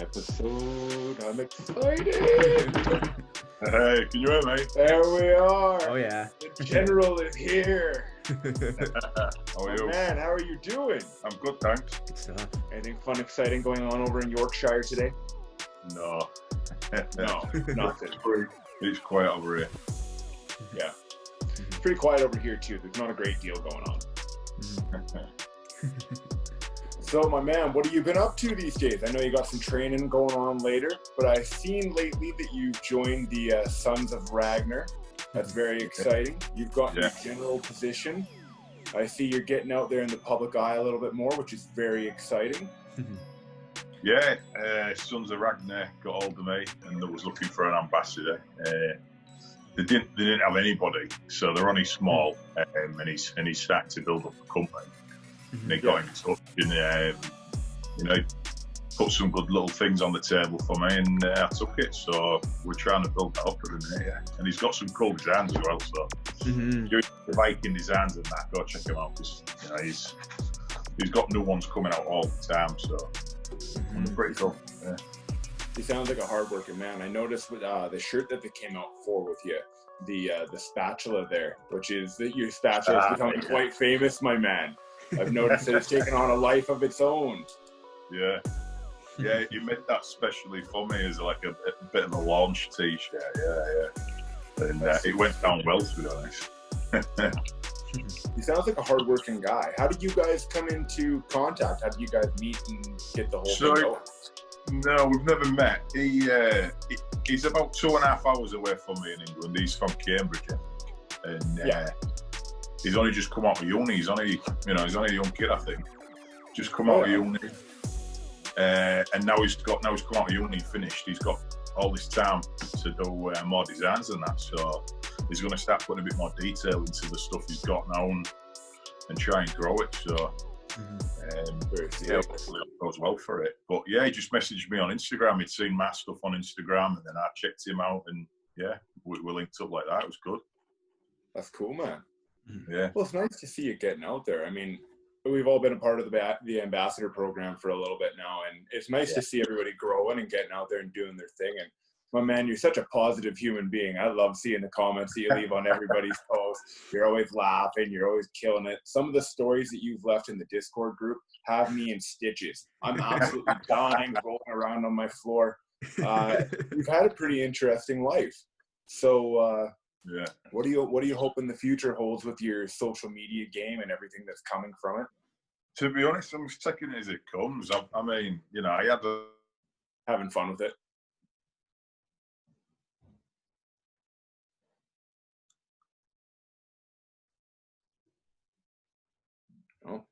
episode. I'm excited. Hey, can you hear me? There we are. Oh yeah. The general is here. How are you? Man, how are you doing? I'm good, thanks. Good stuff. Anything fun, exciting going on over in Yorkshire today? No. No, nothing. It's quiet over here. Yeah. It's pretty quiet over here too. There's not a great deal going on. So, my man, what have you been up to these days? I know you got some training going on later, but I've seen lately that you've joined the Sons of Ragnar. That's very exciting. You've got your general position. I see you're getting out there in the public eye a little bit more, which is very exciting. Yeah, Sons of Ragnar got hold of me and they was looking for an ambassador. They didn't have anybody, so they're only small, and he's starting to build up a company. And they got in touch and put some good little things on the table for me, and I took it. So we're trying to build that up at the minute, yeah. And he's got some cool designs as well. So doing the Viking designs and that, go check him out, because he's got new ones coming out all the time. So pretty cool. Yeah. He sounds like a hardworking man. I noticed with the shirt that they came out for with you, the spatula there, which is that your spatula is becoming quite famous, my man. I've noticed that it's taken on a life of its own. Yeah, you made that specially for me as like a bit of a launch t-shirt. Yeah. And it went down well, to be honest. He sounds like a hardworking guy. How did you guys come into contact? How did you guys meet and get the whole thing going? No, we've never met. He's about 2.5 hours away from me in England. He's from Cambridge, and he's only just come out of uni. He's only a young kid, I think. Just come out of uni, and now he's come out of uni, finished. He's got all this time to do more designs than that. So he's going to start putting a bit more detail into the stuff he's got now and try and grow it. So. Hopefully it goes well for it. But yeah, he just messaged me on Instagram. He'd seen my stuff on Instagram, and then I checked him out, and we linked up like that. It was good. That's cool, man. Yeah. Well, it's nice to see you getting out there. I mean, we've all been a part of the ambassador program for a little bit now, and it's nice to see everybody growing and getting out there and doing their thing. And my man, you're such a positive human being. I love seeing the comments that you leave on everybody's posts. You're always laughing. You're always killing it. Some of the stories that you've left in the Discord group have me in stitches. I'm absolutely dying, rolling around on my floor. You've had a pretty interesting life. So, what do you hoping the future holds with your social media game and everything that's coming from it? To be honest, I'm just taking it as it comes. I mean, I had having fun with it. Oh.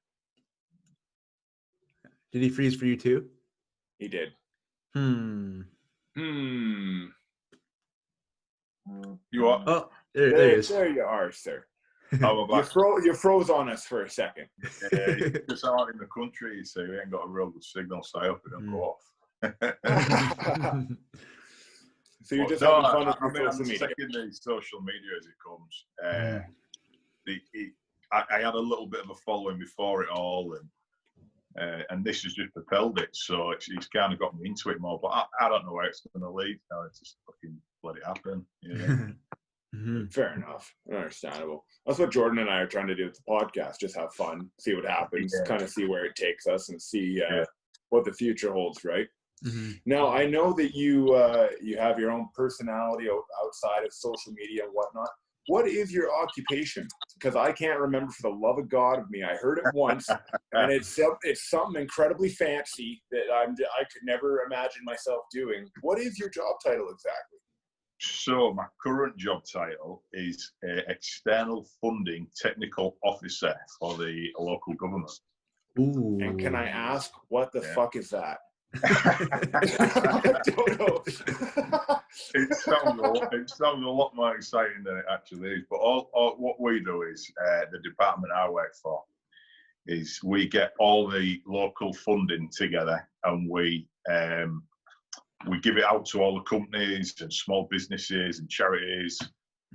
Did he freeze for you too? He did. You are. Oh, there he is. There you are, sir. Oh, you froze on us for a second. Just out in the country, so we ain't got a real good signal, so I hope it don't go off. So you're just having fun with I'm social media. taking the social media as it comes. I had a little bit of a following before it all, and this has just propelled it. So it's kind of got me into it more. But I don't know where it's going to lead. Now it's just fucking let it happen. Fair enough. Understandable. That's what Jordan and I are trying to do with the podcast. Just have fun, see what happens, kind of see where it takes us, and see what the future holds. Right. Now, I know that you have your own personality outside of social media and whatnot. What is your occupation? Because I can't remember for the love of God of me. I heard it once, and it's something incredibly fancy that I could never imagine myself doing. What is your job title exactly? So my current job title is External Funding Technical Officer for the local government. Ooh. And can I ask, what the fuck is that? I don't know. It sounds a lot more exciting than it actually is. But all what we do is the department I work for is we get all the local funding together, and we give it out to all the companies and small businesses and charities.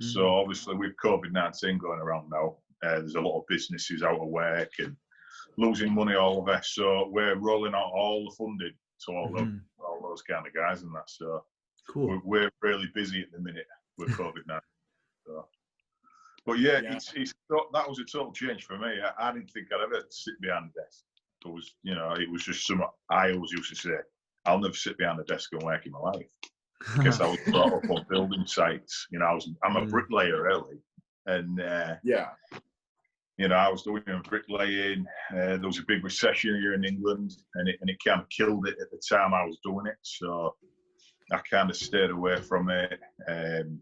So obviously with COVID-19 going around now, there's a lot of businesses out of work and losing money all over. So we're rolling out all the funding to all those kind of guys and that. So Cool. we're really busy at the minute with COVID-19. So. But yeah, that was a total change for me. I didn't think I'd ever sit behind a desk. It was, it was just something I always used to say, I'll never sit behind a desk and work in my life. Because I was brought up on building sites. I'm a bricklayer really. And I was doing bricklaying. There was a big recession here in England, and it kind of killed it at the time I was doing it. So I kind of stayed away from it. And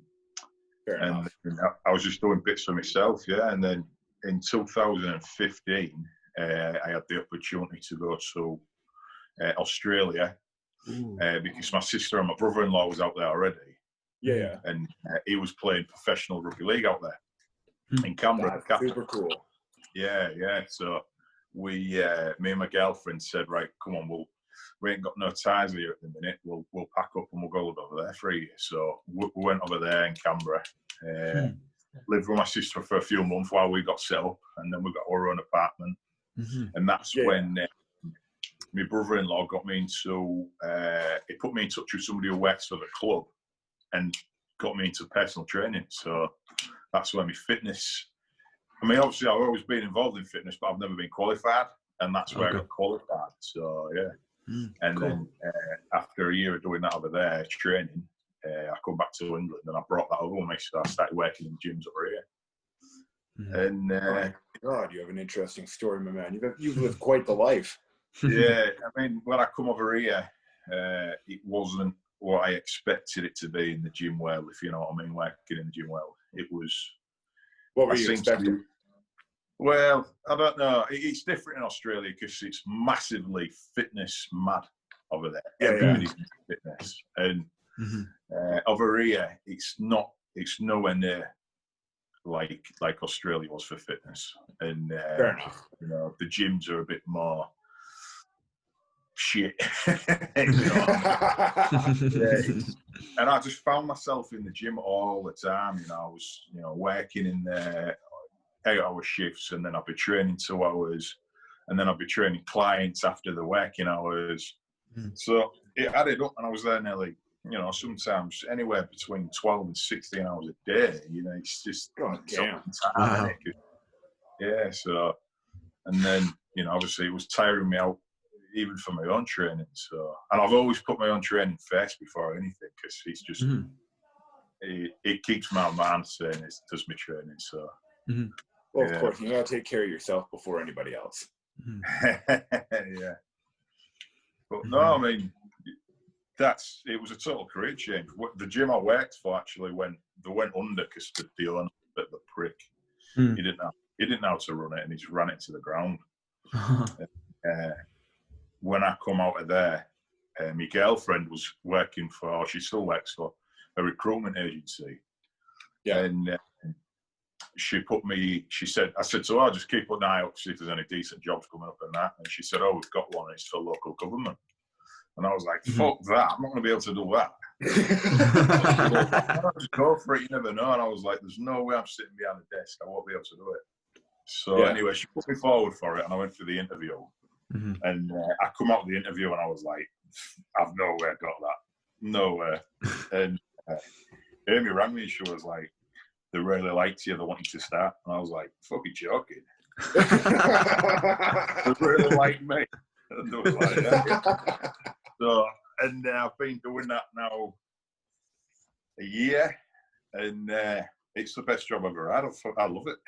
I was just doing bits for myself, And then in 2015, I had the opportunity to go to Australia because my sister and my brother-in-law was out there already. Yeah. And he was playing professional rugby league out there in Canberra. That's super cool. Yeah. So me and my girlfriend said, right, come on, we ain't got no ties here at the minute. We'll pack up and we'll go live over there for a year. So we went over there in Canberra, lived with my sister for a few months while we got set up, and then we got our own apartment. And that's when my brother-in-law got me into, he put me in touch with somebody who works for the club and got me into personal training. So that's when my fitness, obviously I've always been involved in fitness, but I've never been qualified, and that's where I got qualified. So and then after a year of doing that over there, training, I come back to England and I brought that over with me. So I started working in gyms over here. And God, you have an interesting story, my man. You've lived quite the life. Yeah, when I come over here, it wasn't what I expected it to be in the gym world, if you know what I mean, working in the gym world. It was... What were you expecting? Well, I don't know. It's different in Australia because it's massively fitness mad over there. Everybody's in fitness. And over here, it's nowhere near like Australia was for fitness. And, fair enough. The gyms are a bit more shit. And I just found myself in the gym all the time. I was, working in there 8-hour shifts, and then I'd be training 2 hours, and then I'd be training clients after the working hours. So it added up, and I was there nearly, sometimes anywhere between 12 and 16 hours a day. It's just God damn. Wow. Yeah. So, and then obviously it was tiring me out even for my own training. So, and I've always put my own training first before anything, because it's just it keeps my mind sane. It does my training. So. Well, of course, you gotta take care of yourself before anybody else. Yeah. But no, it was a total career change. The gym I worked for actually went under because the owner, the prick, he didn't know how to run it, and he just ran it to the ground. When I come out of there, my girlfriend was working for, she still works for, a recruitment agency. Yeah. And I said to her, just keep an eye out to see if there's any decent jobs coming up and that. And she said, we've got one, it's for local government. And I was like, fuck that, I'm not going to be able to do that. Just go for it, you never know. And I was like, there's no way I'm sitting behind a desk, I won't be able to do it. So anyway, she put me forward for it, and I went for the interview. And I come out of the interview and I was like, I've nowhere got that. Nowhere. And Amy rang me and she was like, they really liked you, they want you to start. And I was like, fucking joking. They really like me. And they was like, So, and I've been doing that now a year, and it's the best job I've ever had. I love it.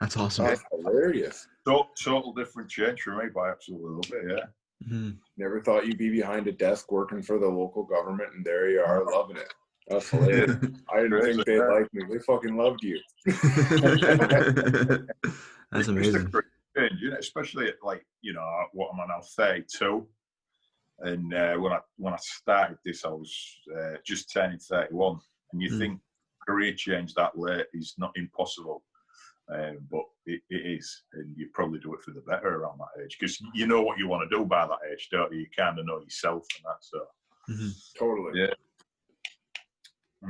That's awesome. That's hilarious. Total different change for me, but I absolutely love it, yeah. Never thought you'd be behind a desk working for the local government, and there you are, loving it. That's hilarious. I didn't think they'd like me. They fucking loved you. That's amazing. Change, especially at what am I now, 32? And when I started this, I was just turning 31. And you think career change that late is not impossible. But it is, and you probably do it for the better around that age, because you know what you want to do by that age, don't you? You kind of know yourself and that, so. Totally. Yeah.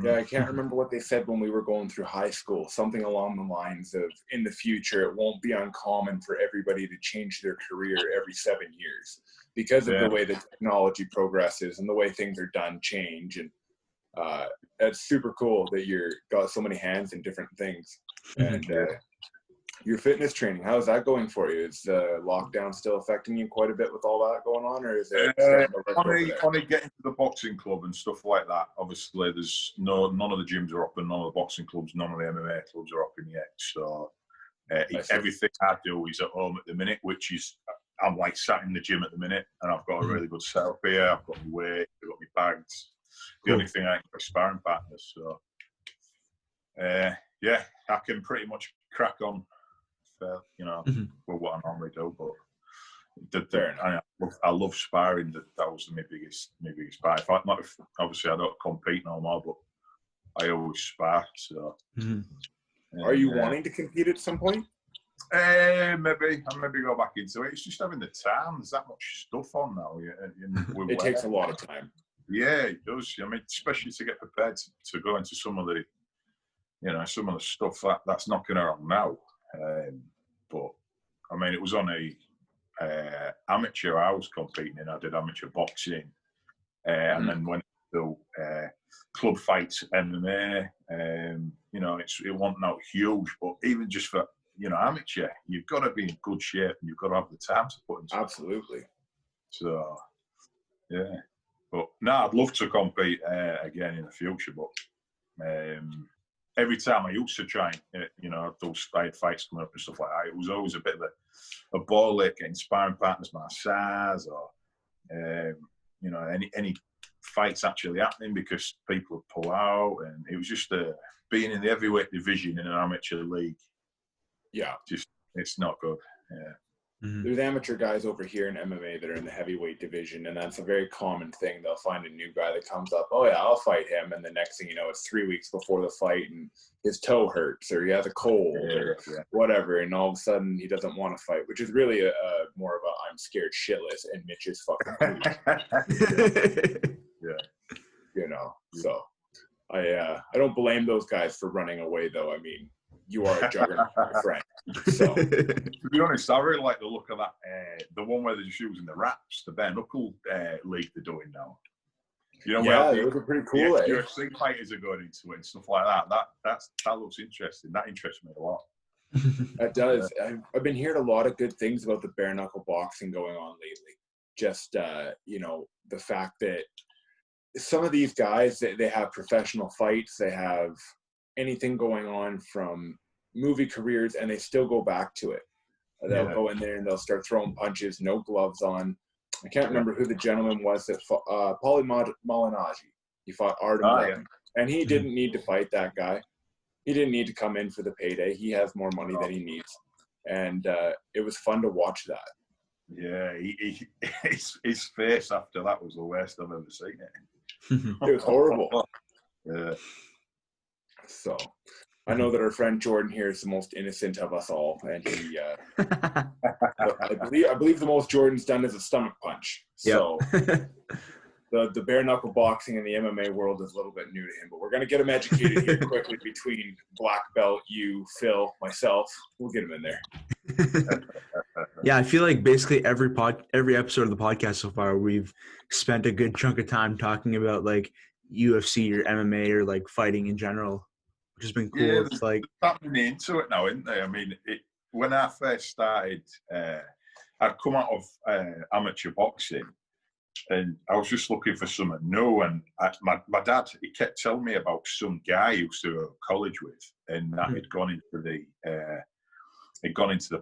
Yeah, I can't remember what they said when we were going through high school. Something along the lines of, in the future, it won't be uncommon for everybody to change their career every 7 years because of the way the technology progresses and the way things are done change. And it's super cool that you're got so many hands in different things. And your fitness training, how is that going for you? Is lockdown still affecting you quite a bit with all that going on, or is it only getting to the boxing club and stuff like that? Obviously, there's none of the gyms are open, none of the boxing clubs, none of the MMA clubs are open yet. So everything I do is at home at the minute, which is I'm like sat in the gym at the minute, and I've got a really good setup here. I've got my weight, I've got my bags. The only thing I ain't got sparring partners. So I can pretty much crack on. With what I normally do, but I love sparring. That was my biggest part. Obviously I don't compete no more, but I always spar. So, are you wanting to compete at some point? Maybe go back into it. It's just having the time. There's that much stuff on now. It takes a lot of time. Yeah, it does. I mean, especially to get prepared to go into some of the stuff that's knocking around now. But I mean, it was on a amateur I was competing in. I did amateur boxing, and then went to club fights, MMA. It wasn't out huge, but even just for amateur, you've got to be in good shape and you've got to have the time to put into Absolutely. It. So yeah, but no, I'd love to compete again in the future, but. Every time I used to try, those fights coming up and stuff like that, it was always a bit of a ball ache getting sparring partners my size, or any fights actually happening because people would pull out, and it was just being in the heavyweight division in an amateur league. Yeah, just it's not good. Yeah. There's amateur guys over here in MMA that are in the heavyweight division, and that's a very common thing. They'll find a new guy that comes up, oh yeah, I'll fight him, and the next thing you know, it's 3 weeks before the fight, and his toe hurts, or he has a cold, or whatever, and all of a sudden he doesn't want to fight, which is really more of a I'm scared shitless, and Mitch is fucking So I don't blame those guys for running away, though. I mean, you are a juggernaut, my friend. So, to be honest, I really like the look of that. The one where they're just using the wraps, the Bareknuckle league they're doing now. Where those are pretty cool. UFC fighters are going into it and stuff like that. That looks interesting. That interests me a lot. That does. I've been hearing a lot of good things about the Bareknuckle Boxing going on lately. Just the fact that some of these guys, they have professional fights, they have anything going on from movie careers, and they still go back to it. They'll go in there and they'll start throwing punches, no gloves on. I can't remember who the gentleman was that fought Paulie Malignaggi. He fought Artem, and he didn't need to fight that guy. He didn't need to come in for the payday. He has more money than he needs, and it was fun to watch that. Yeah, his face after that was the worst I've ever seen it. It was horrible. Yeah. So, I know that our friend Jordan here is the most innocent of us all, and he, I believe the most Jordan's done is a stomach punch. So, the Bareknuckle Boxing in the MMA world is a little bit new to him, but we're going to get him educated here quickly between black belt, you, Phil, myself. We'll get him in there. Yeah, I feel like basically every episode of the podcast so far, we've spent a good chunk of time talking about like UFC or MMA or like fighting in general, which has been cool. Yeah, it's like tapping into it now, isn't they? I mean, when I first started, I'd come out of amateur boxing, and I was just looking for something new. And my dad, he kept telling me about some guy he used to go to college with, and that had gone into the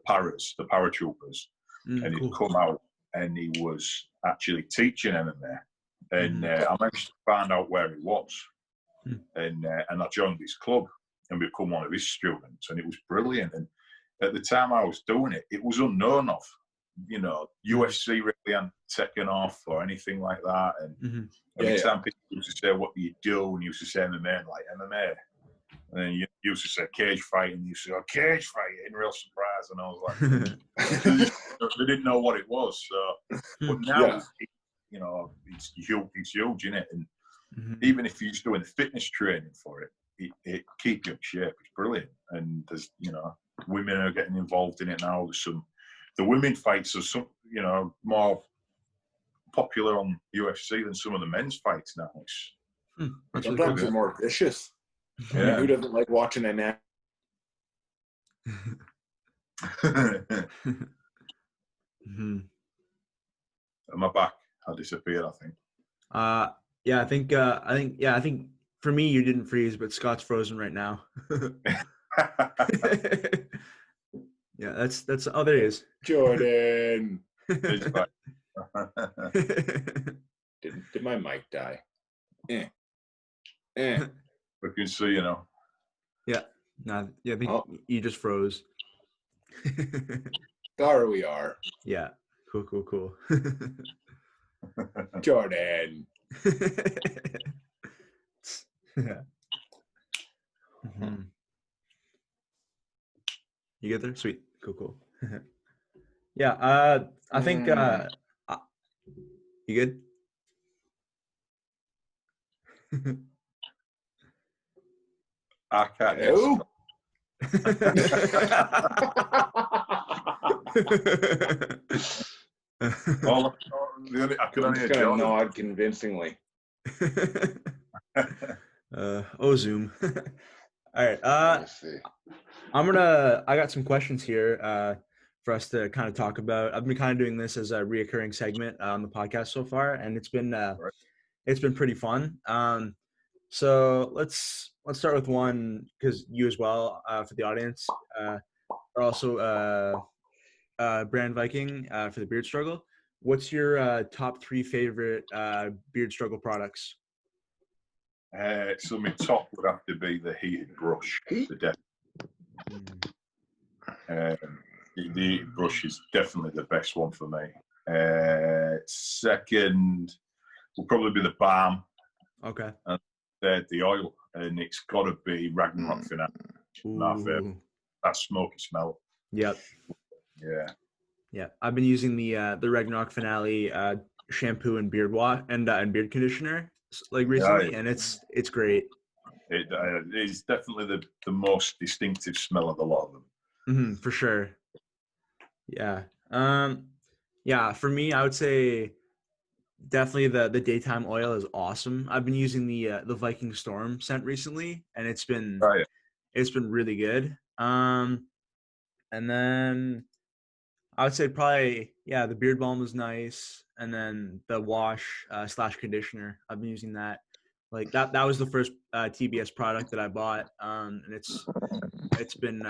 paratroopers, and he'd come out, and he was actually teaching MMA. And I managed to find out where he was, and I joined his club and become one of his students, and it was brilliant. And at the time I was doing it, it was unknown of, UFC really hadn't taken off or anything like that. And every time people used to say, "What do you do?" and you used to say MMA, like MMA, and then you used to say cage fighting, and you used to go cage fighting, real surprise, and I was like, they didn't know what it was. So, but now. It's huge, isn't it? And even if you're just doing fitness training for it keep you in shape. It's brilliant. And there's, women are getting involved in it now. The women fights are more popular on UFC than some of the men's fights now. Sometimes they're more vicious. I mean, who doesn't like watching an My back, I disappeared, I think. I think for me you didn't freeze, but Scott's frozen right now. Yeah, that's there he is. Jordan. It's fine. Did my mic die? We can see, Yeah. No, yeah, I think you just froze. There we are. Yeah. Cool. Jordan. Yeah. You get there? Sweet. Cool. Yeah. I think. You good? I can't. I could only nod convincingly. Zoom. All right. I got some questions here for us to kind of talk about. I've been kind of doing this as a reoccurring segment on the podcast so far, and it's been pretty fun. So let's start with one, because you as well, for the audience, are also brand Viking for the beard struggle. What's your top 3 favorite beard struggle products? So my top would have to be the heated brush. The heated brush is definitely the best one for me. Second will probably be the balm. Okay. And third, the oil, and it's got to be Ragnarok Finale. That smoky smell. Yep. Yeah. I've been using the Ragnarok Finale shampoo and beard wash and beard conditioner recently, and it's great. It is definitely the most distinctive smell of the lot of them. For sure. Yeah. For me, I would say definitely the daytime oil is awesome. I've been using the Viking Storm scent recently, and it's been really good. And then I would say probably the beard balm is nice, and then the wash / conditioner, I've been using that. Like that was the first TBS product that I bought, and it's been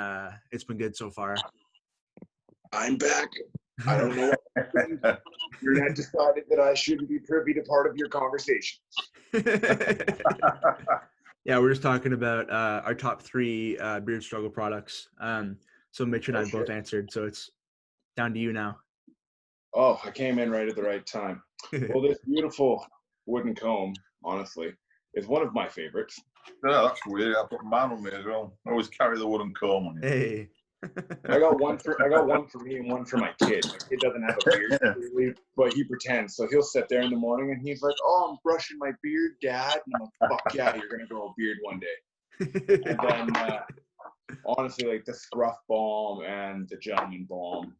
good so far. I'm back. I don't know. You're not decided that I shouldn't be privy to part of your conversation. Yeah, we're just talking about our top 3 beard struggle products. So Mitch and I both answered, so it's down to you now. Oh, I came in right at the right time. Well, this beautiful wooden comb, honestly, is one of my favorites. Yeah, that's weird. I put mine on me as well. I always carry the wooden comb on you. Hey. I got one for me and one for my kid. My kid doesn't have a beard, really, but he pretends. So he'll sit there in the morning and he's like, "Oh, I'm brushing my beard, Dad." And I'm like, "Fuck yeah, you're gonna grow a beard one day." And then, honestly, like the Scruff Balm and the Gentleman Balm,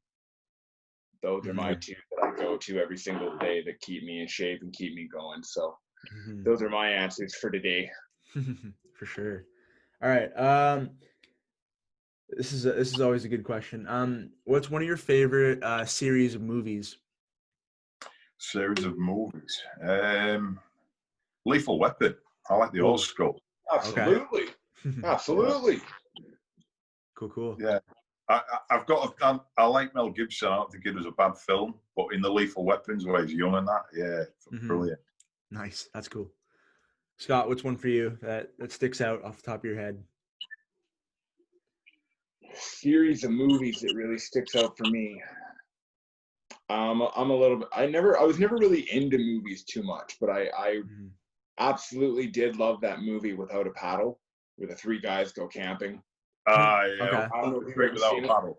those are my 2 that I go to every single day that keep me in shape and keep me going. So those are my answers for today. For sure. All right. This is always a good question. What's one of your favorite series of movies? Series of movies. Lethal Weapon. I like the old school. Absolutely. Okay. Absolutely. Cool. Yeah. I like Mel Gibson. I don't think it was a bad film, but in the Lethal Weapons where he's young and that, brilliant. Nice. That's cool. Scott, what's one for you that sticks out off the top of your head? Series of movies that really sticks out for me. I'm a little bit. I was never really into movies too much, but I absolutely did love that movie Without a Paddle, where the 3 guys go camping. Okay. Great Without a Paddle.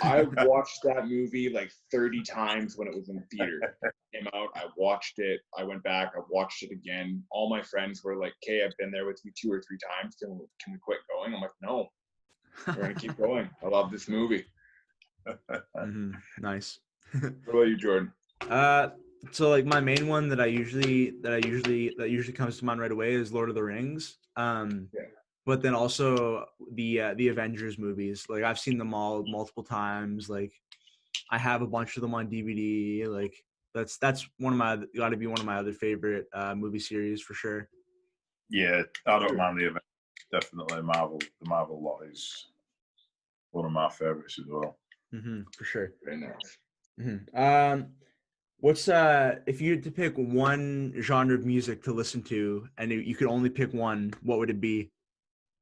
I watched that movie like 30 times when it was in theater. It came out, I watched it. I went back, I watched it again. All my friends were like, "Okay, I've been there with you 2 or 3 times. Can we quit going?" I'm like, "No, we're gonna keep going. I love this movie." Nice. What about you, Jordan? So like my main one that usually comes to mind right away is Lord of the Rings. Yeah. But then also the Avengers movies. Like I've seen them all multiple times. Like I have a bunch of them on DVD. Like that's got to be one of my other favorite movie series for sure. Yeah, I don't mind the event. Definitely Marvel. The Marvel lot is one of my favorites as well. For sure. Very nice. What's if you had to pick one genre of music to listen to, and you could only pick one, what would it be?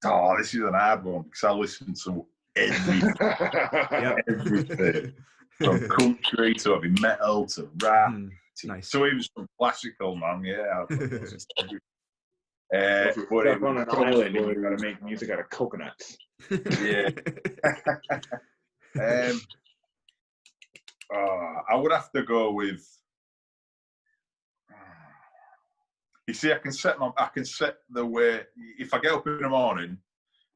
Oh, this is an hard one because I listen to everything. Everything. From country to heavy metal to rap nice. to even some classical, man. Yeah. If you're stuck on an island and you gotta make music out of coconuts. Yeah. I would have to go with. You see, I can set the way. If I get up in the morning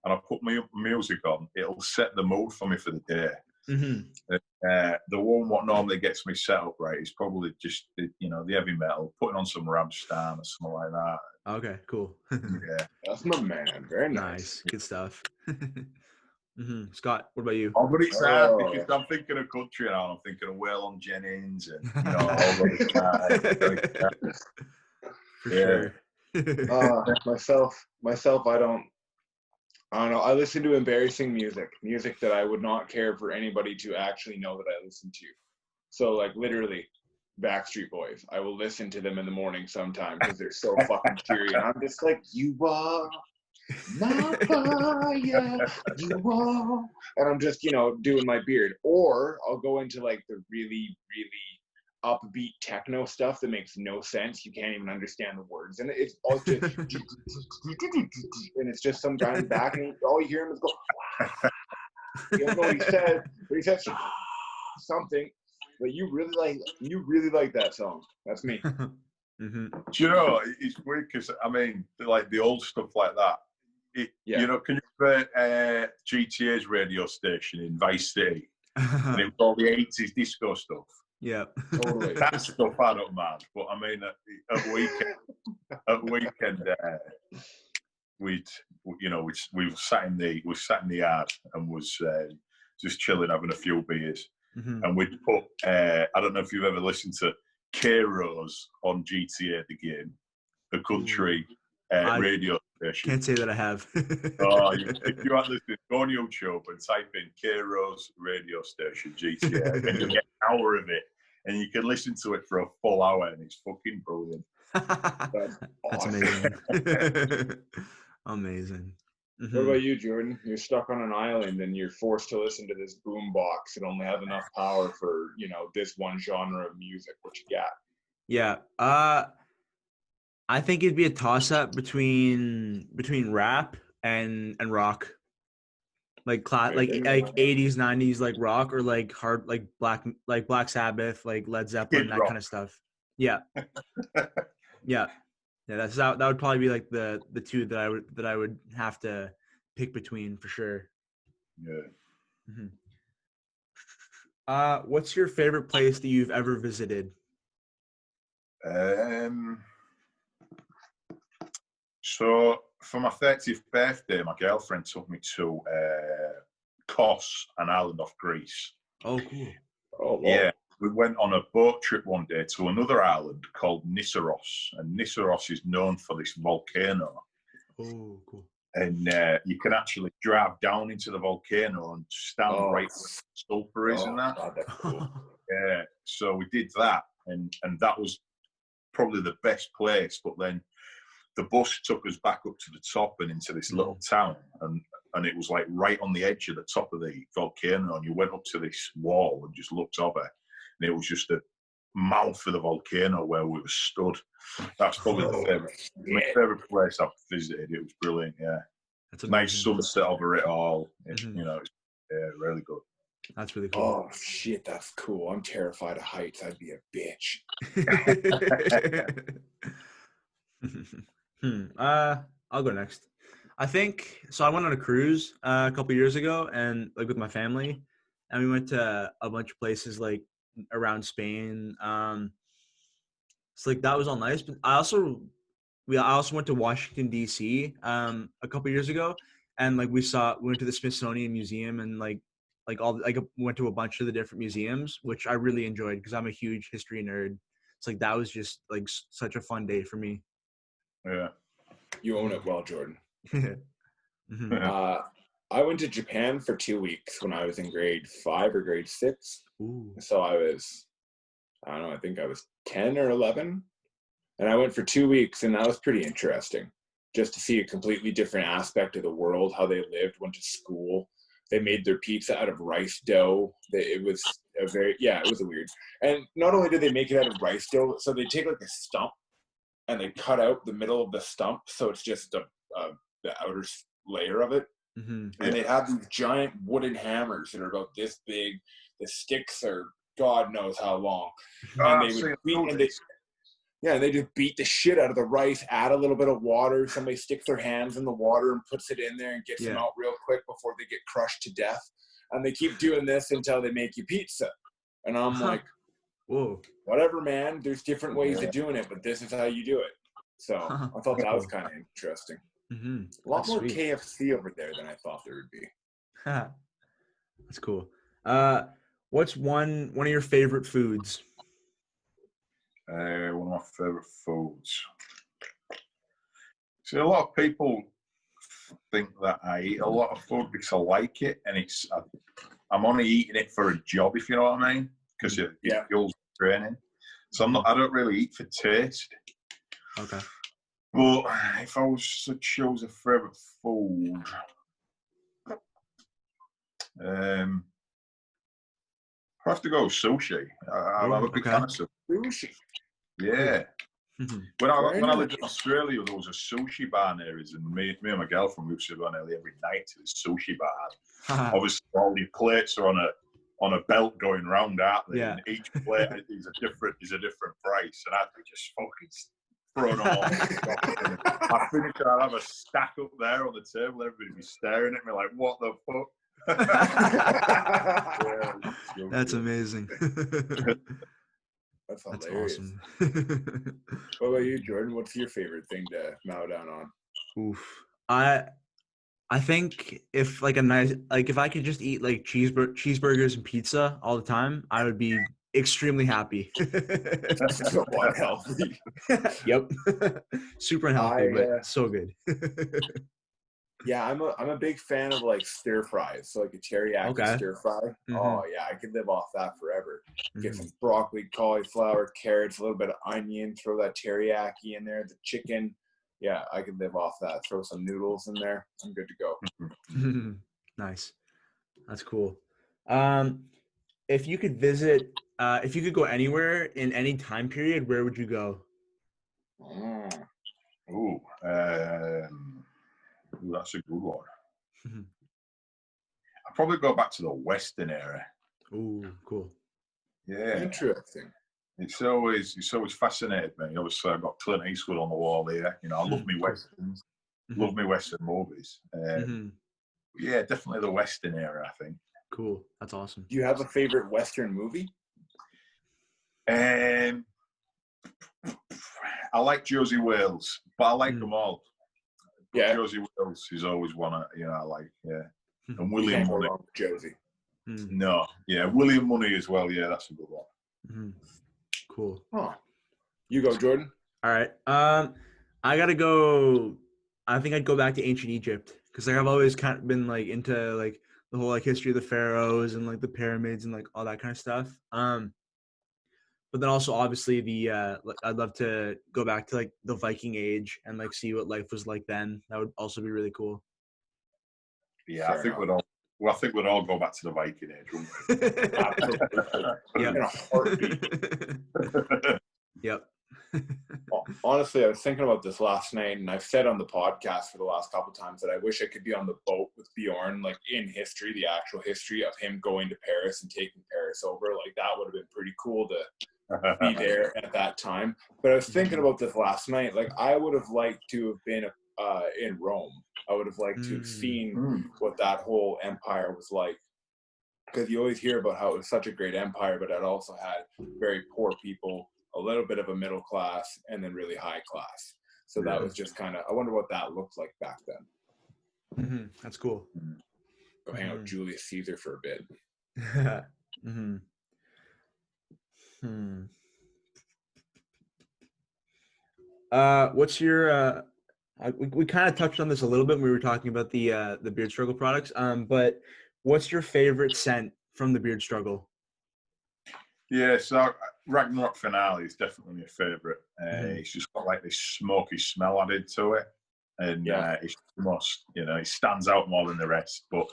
and I put my music on, it'll set the mood for me for the day. The one what normally gets me set up right is probably just the heavy metal, putting on some Rammstein or something like that. Okay, cool. Yeah, that's my man. Very nice. Good stuff. Scott, what about you? Oh, but it's hard because I'm thinking of country now. I'm thinking of Waylon Jennings and all those guys. For sure. Myself, I don't know. I listen to embarrassing music that I would not care for anybody to actually know that I listen to. So like literally Backstreet Boys. I will listen to them in the morning sometime because they're so fucking cheery. And I'm just like, "You are my fire, you are," and I'm just, doing my beard. Or I'll go into like the really, really upbeat techno stuff that makes no sense. You can't even understand the words. And it's all just, and it's just some guy in the back, and all you hear him is go, you don't know what he said, but he says something. But you really like that song. That's me. Do you know, it's weird because, I mean, like the old stuff like that, you know, can you remember GTA's radio station in Vice City? And it was all the 80s disco stuff. Yeah. Totally. That stuff I don't mind. But I mean, at weekend, we sat in the yard and was just chilling, having a few beers. And we'd put, I don't know if you've ever listened to K-Rose on GTA, the game, the country radio station. Can't say that I have. If you aren't listening, go on YouTube and type in K-Rose radio station, GTA, and you'll get an hour of it. And you can listen to it for a full hour, and it's fucking brilliant. That's amazing. Amazing. What about you, Jordan? You're stuck on an island and you're forced to listen to this boom box. It only has enough power for, this one genre of music. What you got? Yeah. I think it'd be a toss-up between rap and rock. Like 80s, 90s, like rock, or like hard, like Black Sabbath, like Led Zeppelin, that kind of stuff. Yeah. Yeah. That would probably be like the two that I would have to pick between for sure. Yeah. What's your favorite place that you've ever visited? So for my 30th birthday, my girlfriend took me to Kos, an island off Greece. Oh, cool. Oh, wow. Yeah. We went on a boat trip one day to another island called Nissaros, and Nissaros is known for this volcano. Oh, cool. And you can actually drive down into the volcano and stand right where the sulfur is and that. God, that's cool. Yeah, so we did that, and that was probably the best place. But then the bus took us back up to the top and into this little town, and it was like right on the edge of the top of the volcano, and you went up to this wall and just looked over, and it was just a mouth of the volcano where we were stood. That's probably my favorite place I've visited. It was brilliant. Yeah, that's nice sunset over it all. It's, really good. That's really cool. Oh shit, that's cool. I'm terrified of heights. I'd be a bitch. I'll go next. I think so. I went on a cruise a couple years ago, and like with my family, and we went to a bunch of places like around Spain. So like that was all nice. But I also went to Washington D.C. A couple years ago, and like we went to the Smithsonian Museum and went to a bunch of the different museums, which I really enjoyed because I'm a huge history nerd. It's like that was just like such a fun day for me. Yeah. You own it well, Jordan. Mm-hmm. I went to Japan for 2 weeks when I was in grade 5 or grade 6. Ooh. So I don't know, I think I was 10 or 11. And I went for 2 weeks, and that was pretty interesting. Just to see a completely different aspect of the world, how they lived, went to school. They made their pizza out of rice dough. It was it was a weird. And not only did they make it out of rice dough, so they take like a stump and they cut out the middle of the stump, so it's just the outer layer of it. Mm-hmm. And they have these giant wooden hammers that are about this big. The sticks are God knows how long, and they would beat. They just beat the shit out of the rice. Add a little bit of water. Somebody sticks their hands in the water and puts it in there and gets them out real quick before they get crushed to death. And they keep doing this until they make you pizza. And I'm like, whoa, whatever, man. There's different ways of doing it, but this is how you do it. So I thought that was kind of interesting. Mm-hmm. A lot more sweet. KFC over there than I thought there would be. That's cool. What's one of your favorite foods? One of my favorite foods. See, a lot of people think that I eat a lot of food because I like it, and I'm only eating it for a job, if you know what I mean, because it fuels training. So I don't really eat for taste. Okay. But if I was to choose a favorite food, I have to go with sushi. I'm a big fan of sushi. Yeah. When I lived in Australia, there was a sushi bar near us, and me and my girlfriend used to go nearly every night to this sushi bar. Obviously, all the plates are on a belt going round, aren't they? And each plate is a different price, and I'd be just fucking throwing them all. I finished, I'd have a stack up there on the table. Everybody be staring at me like, "What the fuck?" That's amazing. That's awesome. What about you, Jordan? What's your favorite thing to mow down on? Oof. I think if if I could just eat like cheeseburgers and pizza all the time, I would be extremely happy. That's so unhealthy. Yep. Super unhealthy, but so good. Yeah, I'm a big fan of like stir fries. So like a teriyaki stir fry. Mm-hmm. Oh yeah, I could live off that forever. Get some broccoli, cauliflower, carrots, a little bit of onion, throw that teriyaki in there, the chicken. Yeah, I could live off that. Throw some noodles in there. I'm good to go. Nice. That's cool. If you could go anywhere in any time period, where would you go? That's a good one. I'd probably go back to the Western era. Ooh, cool. Yeah. Interesting. It's always fascinated me. Obviously, I've got Clint Eastwood on the wall here. You know, I love me Westerns. Love me Western movies. Yeah, definitely the Western era, I think. Cool. That's awesome. Do you have a favorite Western movie? I like Josie Wales, but I like them all. Yeah, Josie Wales is always one I like. Yeah, and William Money. Josie. No, yeah, William Money as well. Yeah, that's a good one. Cool. Oh, you go, Jordan. All right. I gotta go. I think I'd go back to ancient Egypt because I've always kind of been like into like the whole like history of the pharaohs and like the pyramids and like all that kind of stuff. But then also obviously I'd love to go back to like the Viking Age and like see what life was like then. That would also be really cool. Yeah, I think we'd all go back to the Viking Age, wouldn't we? Yep. In a heartbeat. Yep. Honestly, I was thinking about this last night, and I've said on the podcast for the last couple of times that I wish I could be on the boat with Bjorn, like in history, the actual history of him going to Paris and taking Paris over. Like that would have been pretty cool to be there at that time. But I was thinking about this last night. Like I would have liked to have been in Rome. I would have liked to have seen what that whole empire was like. Because you always hear about how it was such a great empire, but it also had very poor people, a little bit of a middle class, and then really high class. So that was just kind of, I wonder what that looked like back then. That's cool. Go hang out with Julius Caesar for a bit. What's your, we kind of touched on this a little bit when we were talking about the Beard Struggle products, but what's your favorite scent from the Beard Struggle? Yeah, so Ragnarok Finale is definitely my favourite. It's just got like this smoky smell added to it, and it's the most, it stands out more than the rest. But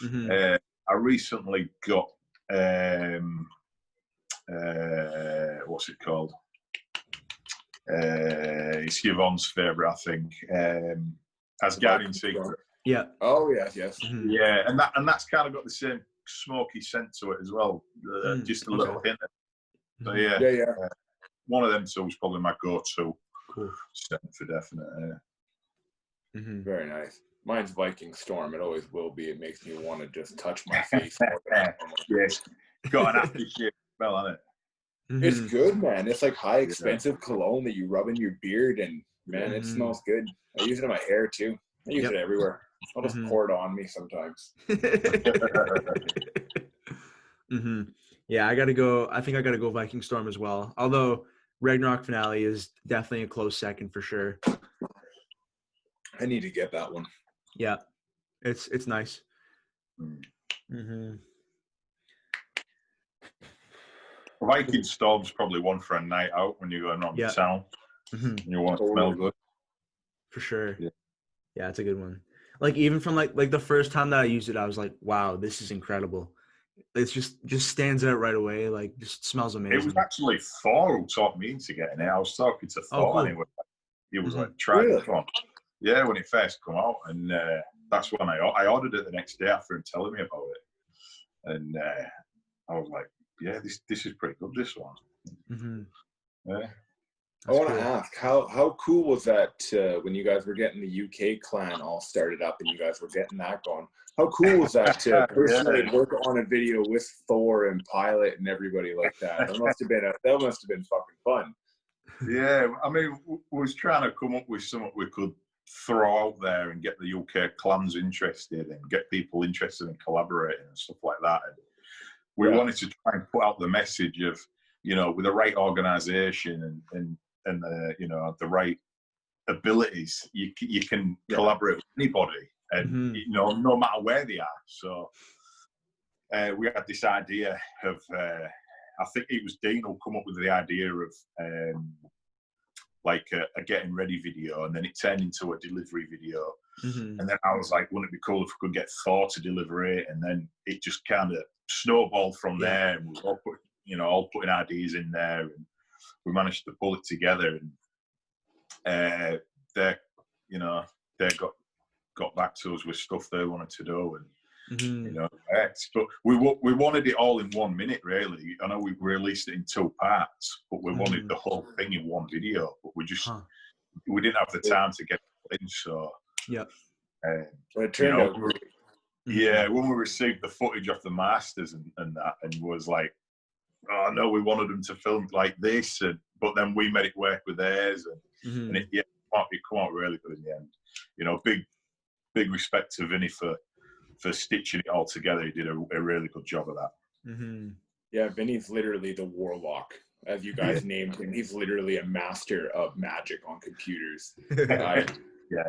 I recently got what's it called? It's Yvonne's favourite, I think. Asgardian Secret. Yeah. Oh yes. Yeah, and that's kind of got the same smoky scent to it as well. Just a little hint. So yeah. One of them two is probably my go-to scent for definite. Very nice. Mine's Viking Storm. It always will be. It makes me want to just touch my face. Yes, got an aftershave smell on it. It's good, man. It's like high expensive cologne that you rub in your beard, and man, it smells good. I use it in my hair too. I use it everywhere. I'll just pour it on me sometimes. Yeah, I think I gotta go Viking Storm as well. Although Ragnarok Finale is definitely a close second for sure. I need to get that one. Yeah, it's nice. Viking Storm's probably one for a night out when you're going around the town. And you want to smell good. For sure. Yeah, it's a good one. Like even from like the first time that I used it, I was like, wow, this is incredible. It's just stands out right away. Like just smells amazing. It was actually Thor who taught me to getting it. I was talking to Thor anyway. He was like, try this one. Yeah, when it first come out, and that's when I ordered it the next day after him telling me about it. And I was like, yeah, this is pretty good, this one. Yeah. I want to ask, how cool was that when you guys were getting the UK clan all started up and you guys were getting that going? How cool was that to personally work on a video with Thor and Pilot and everybody like that? That must have been fucking fun. Yeah, I mean, we was trying to come up with something we could throw out there and get the UK clans interested and get people interested in collaborating and stuff like that. And we wanted to try and put out the message of, with the right organisation and the right abilities, you can collaborate with anybody, and no matter where they are. So we had this idea of, I think it was Dean who come up with the idea of like a getting ready video, and then it turned into a delivery video. And then I was like, wouldn't it be cool if we could get Thor to deliver it? And then it just kind of snowballed from there, and we all putting ideas in there, and we managed to pull it together. And they got back to us with stuff they wanted to do, and but we wanted it all in 1 minute, really. I know we released it in 2 parts, but we wanted the whole thing in one video. But we didn't have the time to get it in, so it turned out great. Yeah, when we received the footage of the masters and that, and was like, oh no, we wanted them to film like this, but then we made it work with theirs, and it come out really good in the end. Big respect to Vinny for stitching it all together. He did a really good job of that. Yeah, Vinny's literally the warlock, as you guys named him. He's literally a master of magic on computers.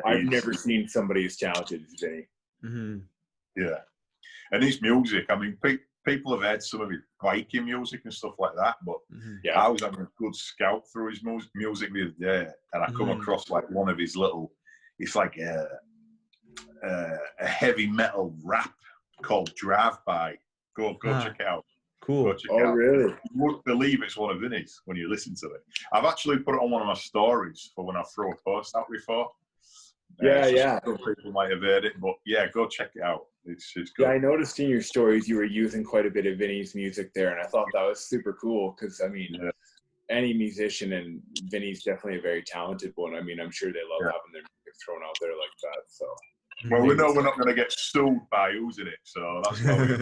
I've never seen somebody as talented as Vinny. Yeah, and his music, I mean, people have heard some of his Viking music and stuff like that, but I was having a good scout through his music the other day, and I come across like one of his little, it's like a heavy metal rap called Drive By. Go check it out. Cool. Go check Oh, it out. really? You won't believe it's one of Vinny's when you listen to it. I've actually put it on one of my stories for when I throw a post out before. Yeah, so yeah. some people might have heard it, but yeah, go check it out. It's good. Yeah, I noticed in your stories you were using quite a bit of Vinny's music there, and I thought that was super cool because, I mean, any musician, and Vinny's definitely a very talented one. I mean, I'm sure they love having their music thrown out there like that. So, well, we know we're not going to get sued by using it, so that's why we.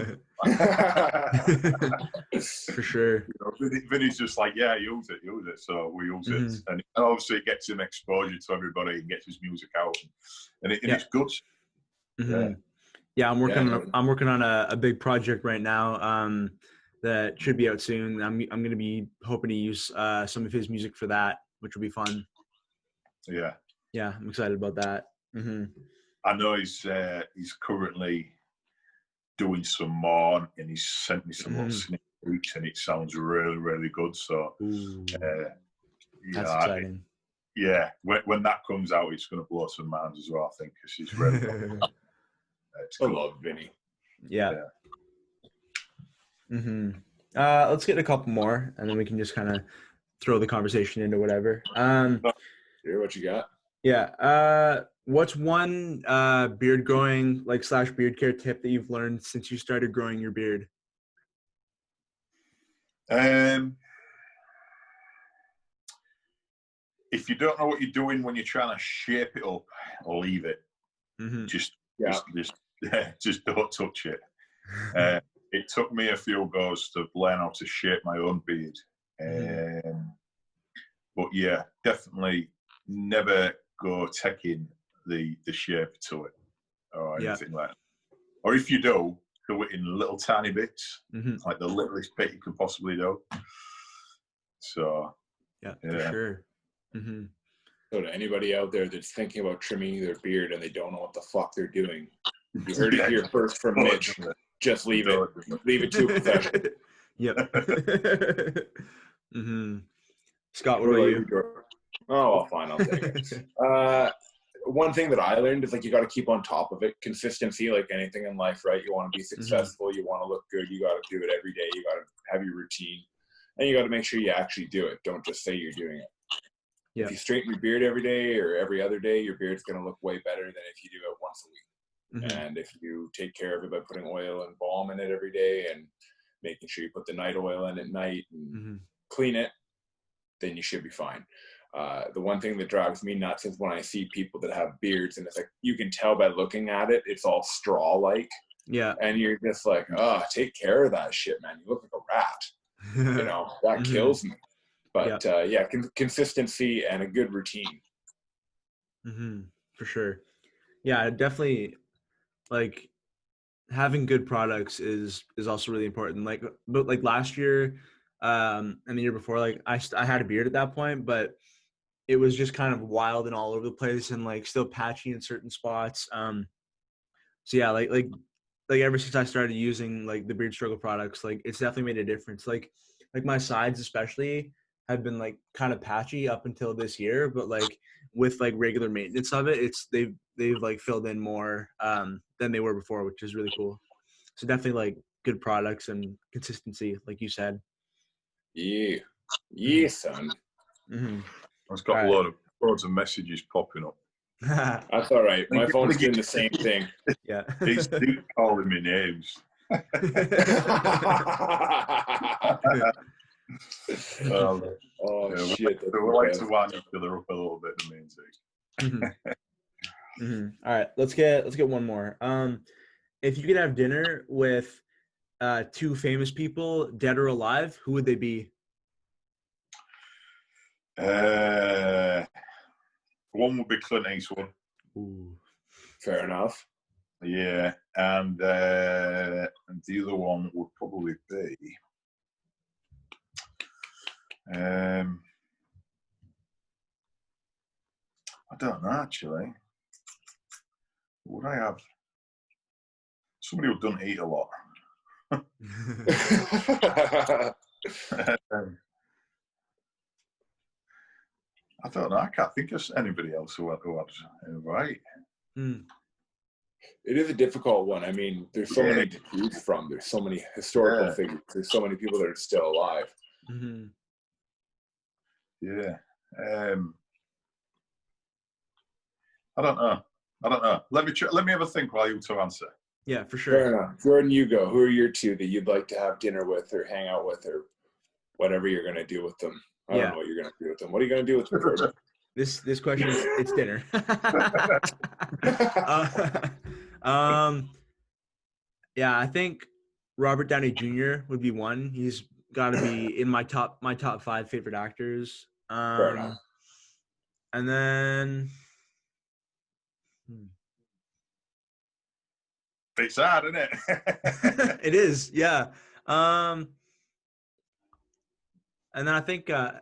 For sure. You know, Vinny's just like, yeah, use it. So we use it, and obviously it gets him exposure to everybody and gets his music out, and it's good. Yeah, I'm working on a big project right now that should be out soon. I'm going to be hoping to use some of his music for that, which will be fun. Yeah, I'm excited about that. I know he's currently doing some more, and he's sent me some little sneak peeks, and it sounds really, really good. So that's exciting. Yeah, when that comes out, it's going to blow some minds as well, I think, because he's really good. I love Vinny. Yeah. Let's get a couple more, and then we can just kind of throw the conversation into whatever. Hear what you got? Yeah. What's one beard growing / beard care tip that you've learned since you started growing your beard? If you don't know what you're doing when you're trying to shape it up, leave it. Just don't touch it. It took me a few goes to learn how to shape my own beard. But yeah, definitely never go taking the shape to it or anything like that. Or if you do it in little tiny bits, like the littlest bit you can possibly do. So for sure. So to anybody out there that's thinking about trimming their beard and they don't know what the fuck they're doing, you heard it here first from Mitch. Just leave it. Leave it to a professional. Scott, what about you? Oh, well, fine. I'll take it. One thing that I learned is you got to keep on top of it. Consistency, like anything in life, right? You want to be successful. You want to look good. You got to do it every day. You got to have your routine, and you got to make sure you actually do it. Don't just say you're doing it. If you straighten your beard every day or every other day, your beard's going to look way better than if you do it once a week. And if you take care of it by putting oil and balm in it every day and making sure you put the night oil in at night and clean it, then you should be fine. The one thing that drives me nuts is when I see people that have beards and it's you can tell by looking at it, it's all straw-like. Yeah. And you're just like, oh, take care of that shit, man. You look like a rat. That kills me. But consistency and a good routine. For sure. Yeah, definitely. Having good products is also really important. But last year, and the year before, I had a beard at that point, but it was just kind of wild and all over the place and still patchy in certain spots. So yeah, ever since I started using the Beard Struggle products, it's definitely made a difference. Like my sides especially have been kind of patchy up until this year, but with regular maintenance of it, they've filled in more than they were before, which is really cool. So definitely good products and consistency, like you said. Yeah, son. I've got loads of messages popping up. That's all right. My phone's doing the same thing. Yeah. He's calling me names. Shit. We like to wind each other up a little bit, the main thing. All right, let's get one more. If you could have dinner with two famous people, dead or alive, who would they be? One would be Clint Eastwood. Ooh. Fair enough. Yeah, and the other one would probably be I don't know actually. Would I have somebody who doesn't eat a lot? I don't know. I can't think of anybody else who I'd invite. It is a difficult one. I mean, there's so many to choose from. There's so many historical figures. There's so many people that are still alive. Mm-hmm. Yeah. I don't know. Let me have a think while you two answer. Yeah, for sure. Fair enough. Jordan, you go. Who are your two that you'd like to have dinner with or hang out with or whatever you're going to do with them? I don't know what you're going to do with them. What are you going to do with them, Jordan? This question, it's dinner. Yeah, I think Robert Downey Jr. would be one. He's got to be in my top 5 favorite actors. Fair enough. And then it's hard, isn't it? it is, yeah. And then I think I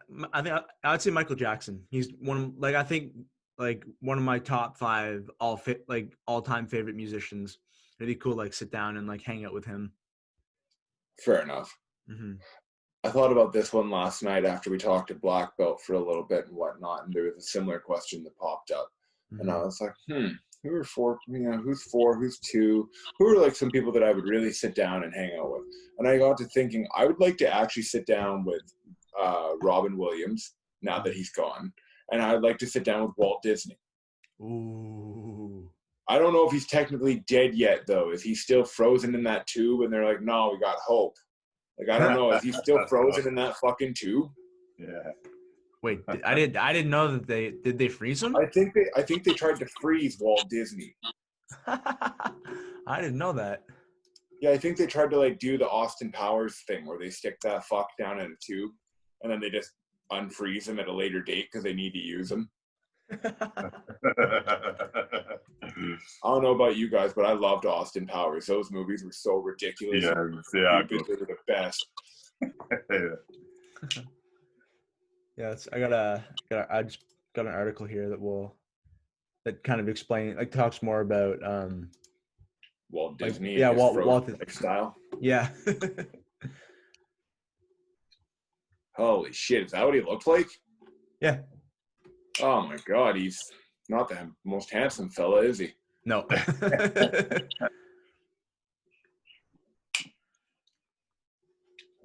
would say Michael Jackson. He's one of my top 5 all-time favorite musicians. It'd be cool to sit down and hang out with him. Fair enough. Mm-hmm. I thought about this one last night after we talked to Black Belt for a little bit and whatnot, and there was a similar question that popped up. Mm-hmm. And I was like, who are 4, who's 4, who's 2, who are some people that I would really sit down and hang out with? And I got to thinking, I would like to actually sit down with Robin Williams, now that he's gone. And I'd like to sit down with Walt Disney. Ooh. I don't know if he's technically dead yet, though. Is he still frozen in that tube? And they're like, no, we got hope. I don't know. Is he still frozen in that fucking tube? Yeah. Wait, I didn't know that they freeze him? I think they tried to freeze Walt Disney. I didn't know that. Yeah, I think they tried to do the Austin Powers thing where they stick that fuck down in a tube and then they just unfreeze him at a later date because they need to use him. I don't know about you guys, but I loved Austin Powers. Those movies were so ridiculous. Yeah, they were the best. I just got an article here that kind of talks more about Walt Disney. Walt style. Yeah. Holy shit! Is that what he looked like? Yeah. Oh my god, he's not the most handsome fella, is he? No.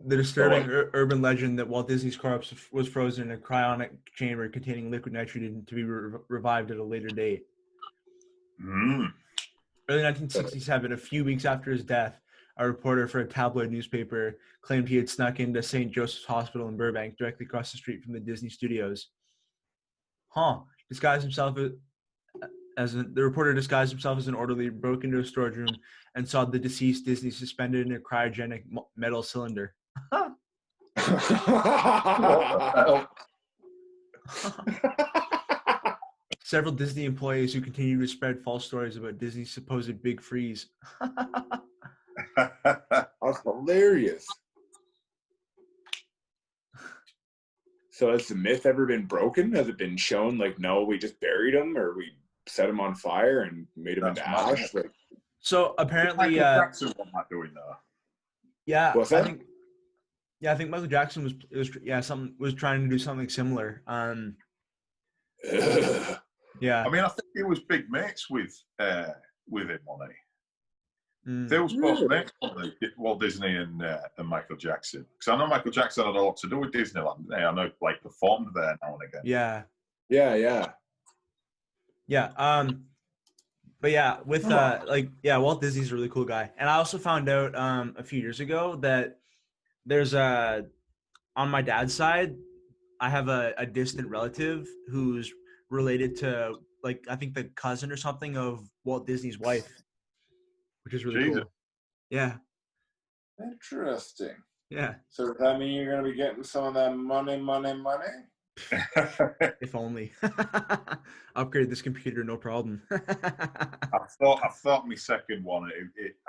The disturbing urban legend that Walt Disney's corpse was frozen in a cryonic chamber containing liquid nitrogen to be revived at a later date. Early 1967, a few weeks after his death, a reporter for a tabloid newspaper claimed he had snuck into St. Joseph's Hospital in Burbank, directly across the street from the Disney studios. The reporter disguised himself as an orderly, broke into a storage room, and saw the deceased Disney suspended in a cryogenic metal cylinder. Several Disney employees who continue to spread false stories about Disney's supposed big freeze. That's hilarious. So has the myth ever been broken? Has it been shown no, we just buried him or we set him on fire and made him into ash? So apparently, Jackson was not doing that. Yeah, what's that? I think Michael Jackson was trying to do something similar. Yeah. I mean, I think he was big mates with him, wasn't he? They were supposed to make Walt Disney and Michael Jackson. Because I know Michael Jackson had a lot to do with Disneyland. I know performed there now and again. Yeah. But yeah, with Walt Disney's a really cool guy. And I also found out a few years ago that there's on my dad's side, I have a distant relative who's related to I think the cousin or something of Walt Disney's wife, which is really cool. Yeah. Interesting. Yeah. So does that mean you're going to be getting some of that money? If only. Upgrade this computer, no problem. I thought my second one,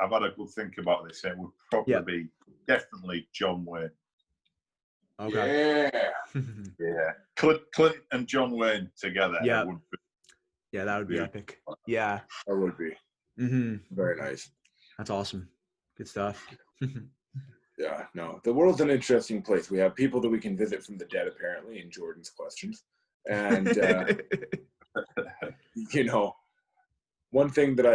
I've had a good think about this. It would probably be definitely John Wayne. Okay. Yeah. Clint and John Wayne together. Yeah. That would be epic. Yeah. That would be. Mm-hmm. Very nice. That's awesome. Good stuff. Yeah, no. The world's an interesting place. We have people that we can visit from the dead, apparently, in Jordan's questions. And, one thing that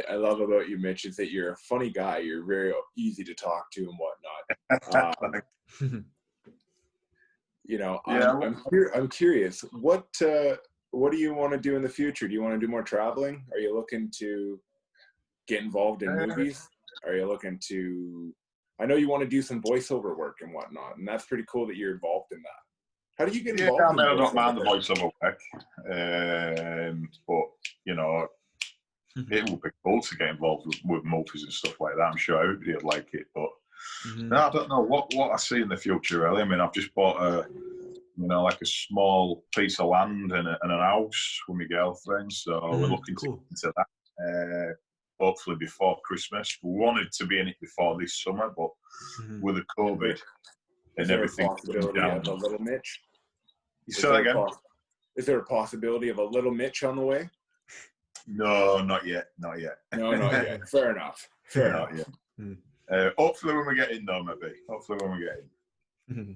I love about you, Mitch, is that you're a funny guy. You're very easy to talk to and whatnot. You know, I'm curious. What do you want to do in the future? Do you want to do more traveling? Are you looking to get involved in movies? Are you looking to? I know you want to do some voiceover work and whatnot, and that's pretty cool that you're involved in that. How do you get involved? Yeah, I mean, I don't mind the voiceover work, but you know, it would be cool to get involved with movies and stuff like that. I'm sure everybody would like it, but no, I don't know what I see in the future. Really, I mean, I've just bought like a small piece of land and an house with my girlfriend, so we're looking to get into that. Hopefully before Christmas. We wanted to be in it before this summer, but with the COVID and everything down. Of a little Mitch? You say that again? Is there a possibility of a little Mitch on the way? No, not yet. Not yet. No, not yet. Fair enough. Not yet. Hopefully when we get in, though, maybe. Hopefully when we get in.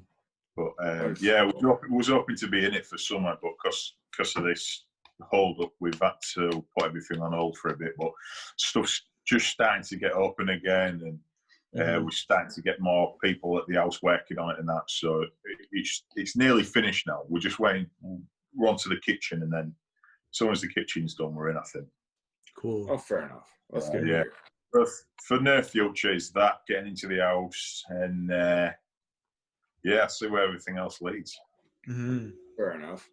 But yeah, we was hoping to be in it for summer, but because of this hold up, we've had to put everything on hold for a bit. But stuff's just starting to get open again, and we're starting to get more people at the house working on it and that. So it's nearly finished now. We're just waiting. We're on to the kitchen, and then as soon as the kitchen's done, we're in, I think. Cool. Oh, fair enough. That's good. Yeah. For near future is that, getting into the house, and see where everything else leads. Fair enough.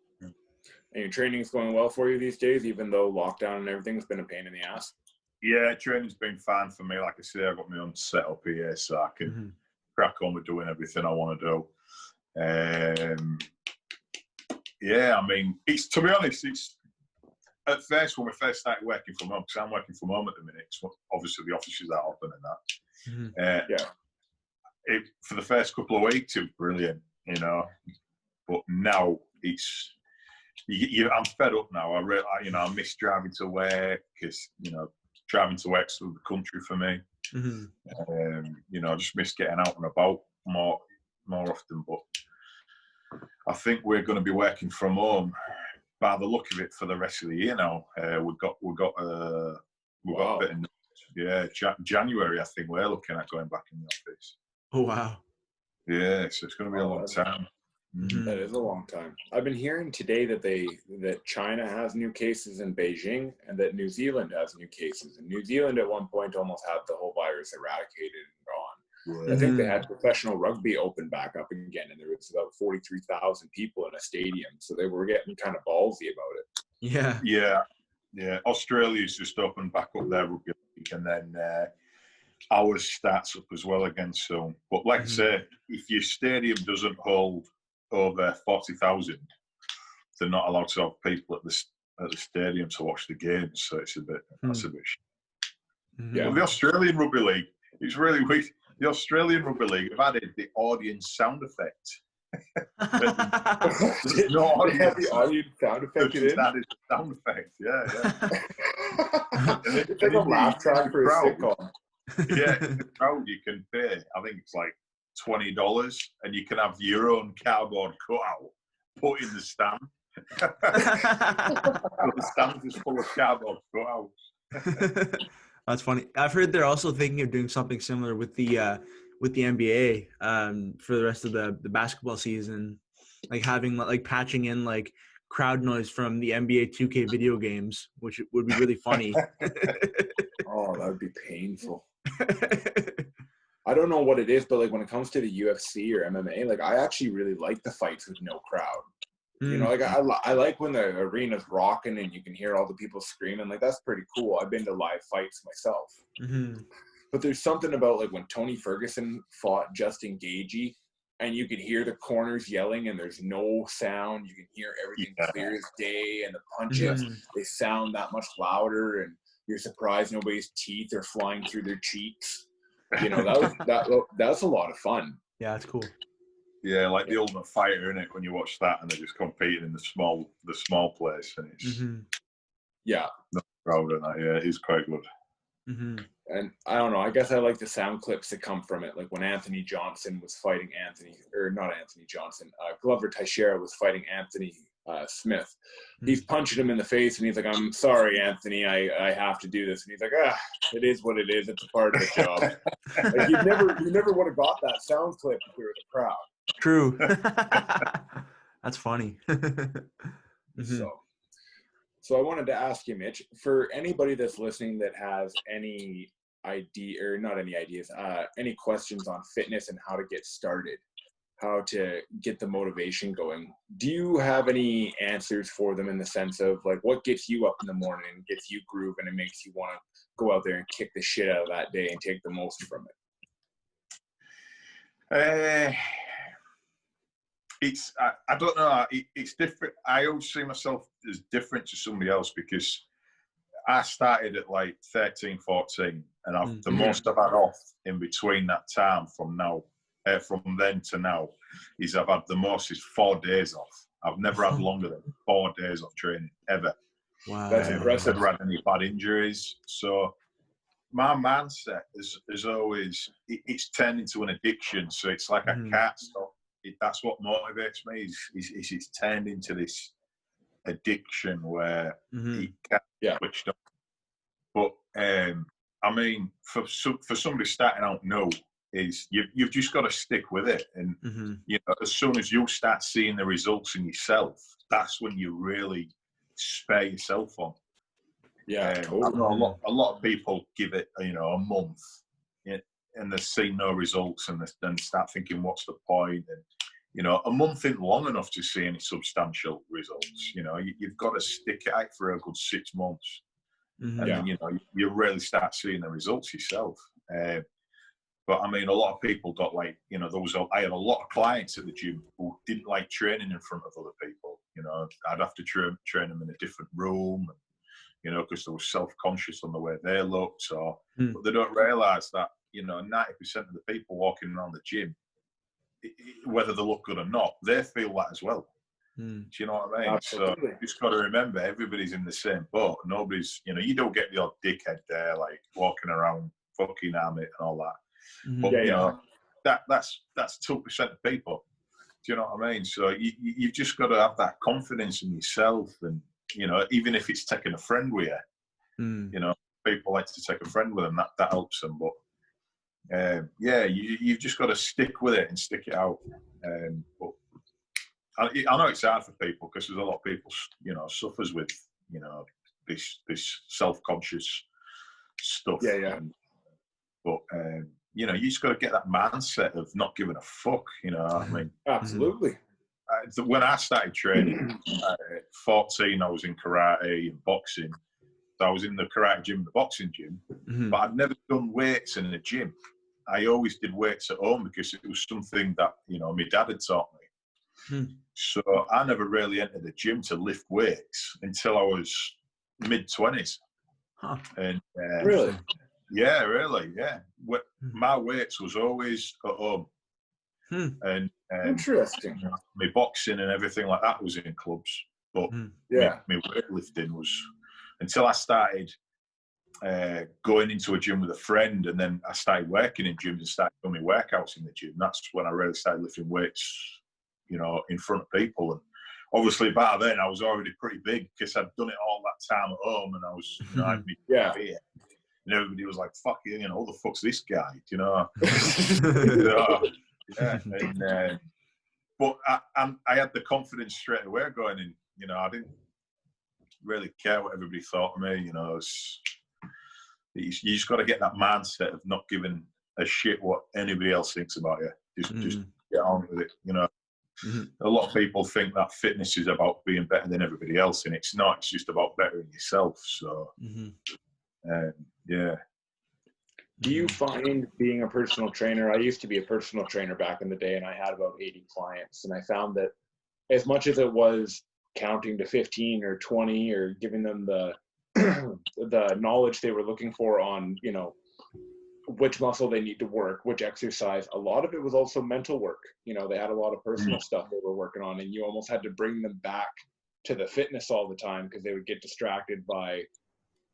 And your training's going well for you these days, even though lockdown and everything's been a pain in the ass? Yeah, training's been fine for me. Like I say, I've got my own setup here, so I can crack on with doing everything I want to do. I mean, to be honest, it's at first when we first started working from home, because I'm working from home at the minute, so obviously the offices are open and that. For the first couple of weeks, it was brilliant, you know. But now I'm fed up now. I miss driving to work, because driving to work's through the country for me. I just miss getting out and about more often. But I think we're going to be working from home by the look of it for the rest of the year now. We've got a bit of, January. I think we're looking at going back in the office. Oh wow! Yeah, so it's going to be a long time. That is a long time. I've been hearing today that China has new cases in Beijing, and that New Zealand has new cases. And New Zealand at one point almost had the whole virus eradicated and gone. I think they had professional rugby open back up again, and there was about 43,000 people in a stadium. So they were getting kind of ballsy about it. Yeah. Australia's just opened back up their rugby league, and then ours starts up as well again soon. But like I say, if your stadium doesn't hold over 40,000, they're not allowed to have people at the stadium to watch the games. So it's that's a bit. Yeah. Well, the Australian rugby league, it's really weird. The Australian rugby league have added the audience sound effect. There's no audience. The audience sound effect. Just added the sound effect. Yeah. It's like a laugh track for a sitcom. Yeah, in the crowd you can pay, I think it's like $20, and you can have your own cardboard cutout put in the stand. The stand is full of cardboard cutouts. That's funny. I've heard they're also thinking of doing something similar with the NBA for the rest of the basketball season, like having patching in like crowd noise from the NBA 2K video games, which would be really funny. Oh, that would be painful. I don't know what it is, but like when it comes to the UFC or MMA, like I actually really like the fights with no crowd. You know, like I like when the arena's rocking and you can hear all the people screaming. Like that's pretty cool. I've been to live fights myself. But there's something about like when Tony Ferguson fought Justin Gaethje, and you could hear the corners yelling, and there's no sound. You can hear everything clear as day, and the punches they sound that much louder, and you're surprised nobody's teeth are flying through their cheeks. You know, that's a lot of fun. Yeah, it's cool. Yeah, like the Ultimate Fighter, innit? When you watch that and they're just competing in the small place, and it's not proud of that. Yeah, it is quite good. And I don't know. I guess I like the sound clips that come from it, like when Anthony Johnson was fighting Glover Teixeira was fighting Anthony Smith. He's punching him in the face, and he's like, "I'm sorry, Anthony, I have to do this." And he's like, "It is what it is. It's a part of the job." Like, you never would have got that sound clip if you were the crowd. True. That's funny. So I wanted to ask you, Mitch, for anybody that's listening that has any idea, or not any ideas, any questions on fitness and how to get started, how to get the motivation going, do you have any answers for them in the sense of like what gets you up in the morning and gets you grooving and makes you want to go out there and kick the shit out of that day and take the most from it? I don't know. It's different. I always see myself as different to somebody else because I started at like 13, 14, and the most I've had off in between that time from then to now is I've had the most is 4 days off. I've never had longer than 4 days off training ever. Wow, that's impressive. I've never had any bad injuries. So my mindset is always it's turned into an addiction. So it's like I can't stop. That's what motivates me. Is it's turned into this addiction where it can't be switched on. But I mean, for somebody starting out now, is you've just got to stick with it, and you know, as soon as you start seeing the results in yourself, that's when you really spare yourself on. Yeah, I know a lot of people give it, you know, a month, and they see no results, and then start thinking, what's the point? And you know, a month isn't long enough to see any substantial results. You know, you've got to stick it out for a good 6 months, and then you know you really start seeing the results yourself. But I mean, a lot of people got like, you know, I had a lot of clients at the gym who didn't like training in front of other people. You know, I'd have to train them in a different room, and, you know, because they were self-conscious on the way they looked. But they don't realise that, you know, 90% of the people walking around the gym, whether they look good or not, they feel that as well. Do you know what I mean? Absolutely. So you just got to remember, everybody's in the same boat. Nobody's, you know, you don't get the odd dickhead there, like walking around fucking arm it and all that. But you know, that's 2% of people. Do you know what I mean? So you've just got to have that confidence in yourself, and you know, even if it's taking a friend with you, you know, people like to take a friend with them. That helps them. But you've just got to stick with it and stick it out. But I know it's hard for people because there's a lot of people, you know, suffers with, you know, this self-conscious stuff. But you know, you just got to get that mindset of not giving a fuck. You know what I mean? Absolutely. When I started training at 14, I was in karate and boxing. So I was in the karate gym, the boxing gym, but I'd never done weights in a gym. I always did weights at home because it was something that, you know, my dad had taught me. So I never really entered the gym to lift weights until I was mid-20s. And really? Yeah, really, yeah. My weights was always at home. And interesting. You know, my boxing and everything like that was in clubs, but my weightlifting was until I started going into a gym with a friend, and then I started working in gyms and started doing my workouts in the gym. That's when I really started lifting weights, you know, in front of people. And obviously by then I was already pretty big because I'd done it all that time at home, and I was, you know, I'd be beer. And everybody was like, fuck you, know, who the fuck's this guy, you know? And, but I had the confidence straight away going in, you know, I didn't really care what everybody thought of me, you know. You just got to get that mindset of not giving a shit what anybody else thinks about you. Just get on with it, you know. A lot of people think that fitness is about being better than everybody else, and it's not. It's just about bettering yourself. So, yeah. Do you find being a personal trainer? I used to be a personal trainer back in the day, and I had about 80 clients, and I found that as much as it was counting to 15 or 20 or giving them the the knowledge they were looking for on, you know, which muscle they need to work, which exercise, a lot of it was also mental work. You know, they had a lot of personal stuff they were working on, and you almost had to bring them back to the fitness all the time because they would get distracted by